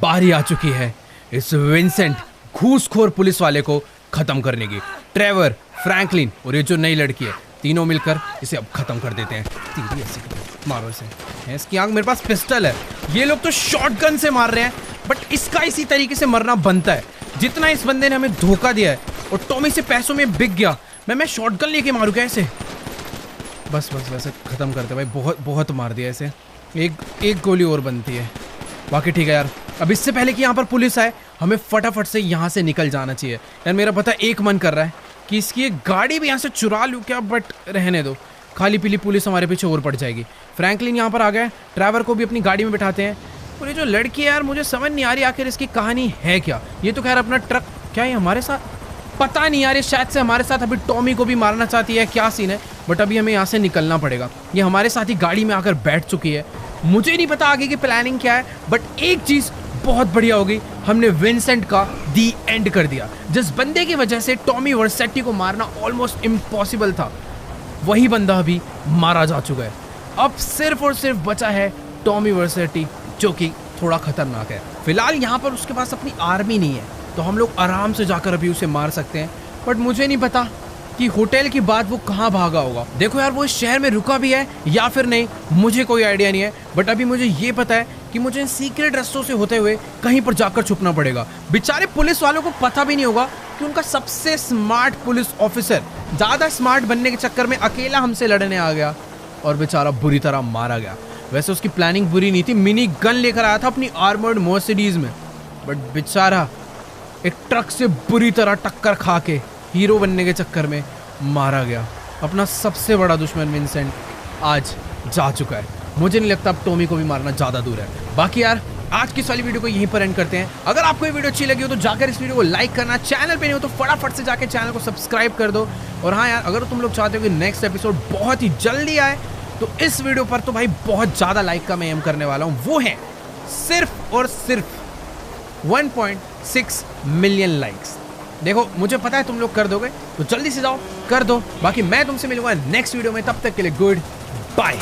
बारी आ चुकी है इस विंसेंट घूसखोर पुलिस वाले को खत्म करने की। ट्रेवर, फ्रैंकलिन और ये जो नई लड़की है, तीनों मिलकर इसे अब खत्म कर देते हैं। तीन ऐसे मारो इसे, इसकी आंख, मेरे पास पिस्टल है, ये लोग तो शॉटगन से मार रहे हैं, बट इसका इसी तरीके से मरना बनता है। जितना इस बंदे ने हमें धोखा दिया है और टॉमी से पैसों में बिक गया, मैं शॉटगन लेके मारू क्या इसे? बस वैसे खत्म करते भाई, बहुत मार दिया इसे, एक गोली और बनती है। बाकी ठीक है यार, अब इससे पहले कि यहाँ पर पुलिस आए हमें फटाफट से यहाँ से निकल जाना चाहिए। यार मेरा पता एक मन कर रहा है कि इसकी एक गाड़ी भी यहाँ से चुरा लूँ क्या, बट रहने दो, खाली पीली पुलिस हमारे पीछे और पड़ जाएगी। फ्रैंकलिन यहाँ पर आ गए, ड्राइवर को भी अपनी गाड़ी में बिठाते हैं। और ये जो लड़की है यार, मुझे समझ नहीं आ रही आखिर इसकी कहानी है क्या। ये तो खैर अपना ट्रक, क्या है हमारे साथ, पता नहीं यार, ये शायद से हमारे साथ अभी टॉमी को भी मारना चाहती है, क्या सीन है। बट अभी हमें यहाँ से निकलना पड़ेगा। ये हमारे साथ ही गाड़ी में आकर बैठ चुकी है, मुझे नहीं पता आगे की प्लानिंग क्या है, बट एक चीज़ बहुत बढ़िया होगी, हमने विंसेंट का दी एंड कर दिया। जिस बंदे की वजह से टॉमी वर्सेट्टी को मारना ऑलमोस्ट इम्पॉसिबल था, वही बंदा अभी मारा जा चुका है। अब सिर्फ और सिर्फ बचा है टॉमी वर्सेट्टी, जो कि थोड़ा खतरनाक है। फिलहाल यहाँ पर उसके पास अपनी आर्मी नहीं है, तो हम लोग आराम से जाकर अभी उसे मार सकते हैं। बट मुझे नहीं पता कि होटल के बाद वो कहाँ भागा होगा। देखो यार, वो इस शहर में रुका भी है या फिर नहीं, मुझे कोई आइडिया नहीं है। बट अभी मुझे ये पता है कि मुझे इन सीक्रेट रास्तों से होते हुए कहीं पर जाकर छुपना पड़ेगा। बेचारे पुलिस वालों को पता भी नहीं होगा कि उनका सबसे स्मार्ट पुलिस ऑफिसर ज़्यादा स्मार्ट बनने के चक्कर में अकेला हमसे लड़ने आ गया और बेचारा बुरी तरह मारा गया। वैसे उसकी प्लानिंग बुरी नहीं थी, मिनी गन लेकर आया था अपनी आर्मर्ड मर्सिडीज में, बट बेचारा एक ट्रक से बुरी तरह टक्कर खा के हीरो बनने के चक्कर में मारा गया। अपना सबसे बड़ा दुश्मन विंसेंट आज जा चुका है। मुझे नहीं लगता अब टॉमी को भी मारना ज़्यादा दूर है। बाकी यार आज की इस वाली वीडियो को यहीं पर एंड करते हैं। अगर आपको ये वीडियो अच्छी लगी हो तो जाकर इस वीडियो को लाइक करना, चैनल पे नहीं हो तो फटाफट से जाकर चैनल को सब्सक्राइब कर दो। और हाँ यार, अगर तुम लोग चाहते हो कि नेक्स्ट एपिसोड बहुत ही जल्दी आए तो इस वीडियो पर तो भाई बहुत ज़्यादा लाइक का मैं एम करने वाला हूँ। वो है सिर्फ और सिर्फ 1.6 मिलियन लाइक्स। देखो मुझे पता है तुम लोग कर दोगे, तो जल्दी से जाओ कर दो। बाकी मैं तुमसे मिलूंगा नेक्स्ट वीडियो में, तब तक के लिए गुड बाय।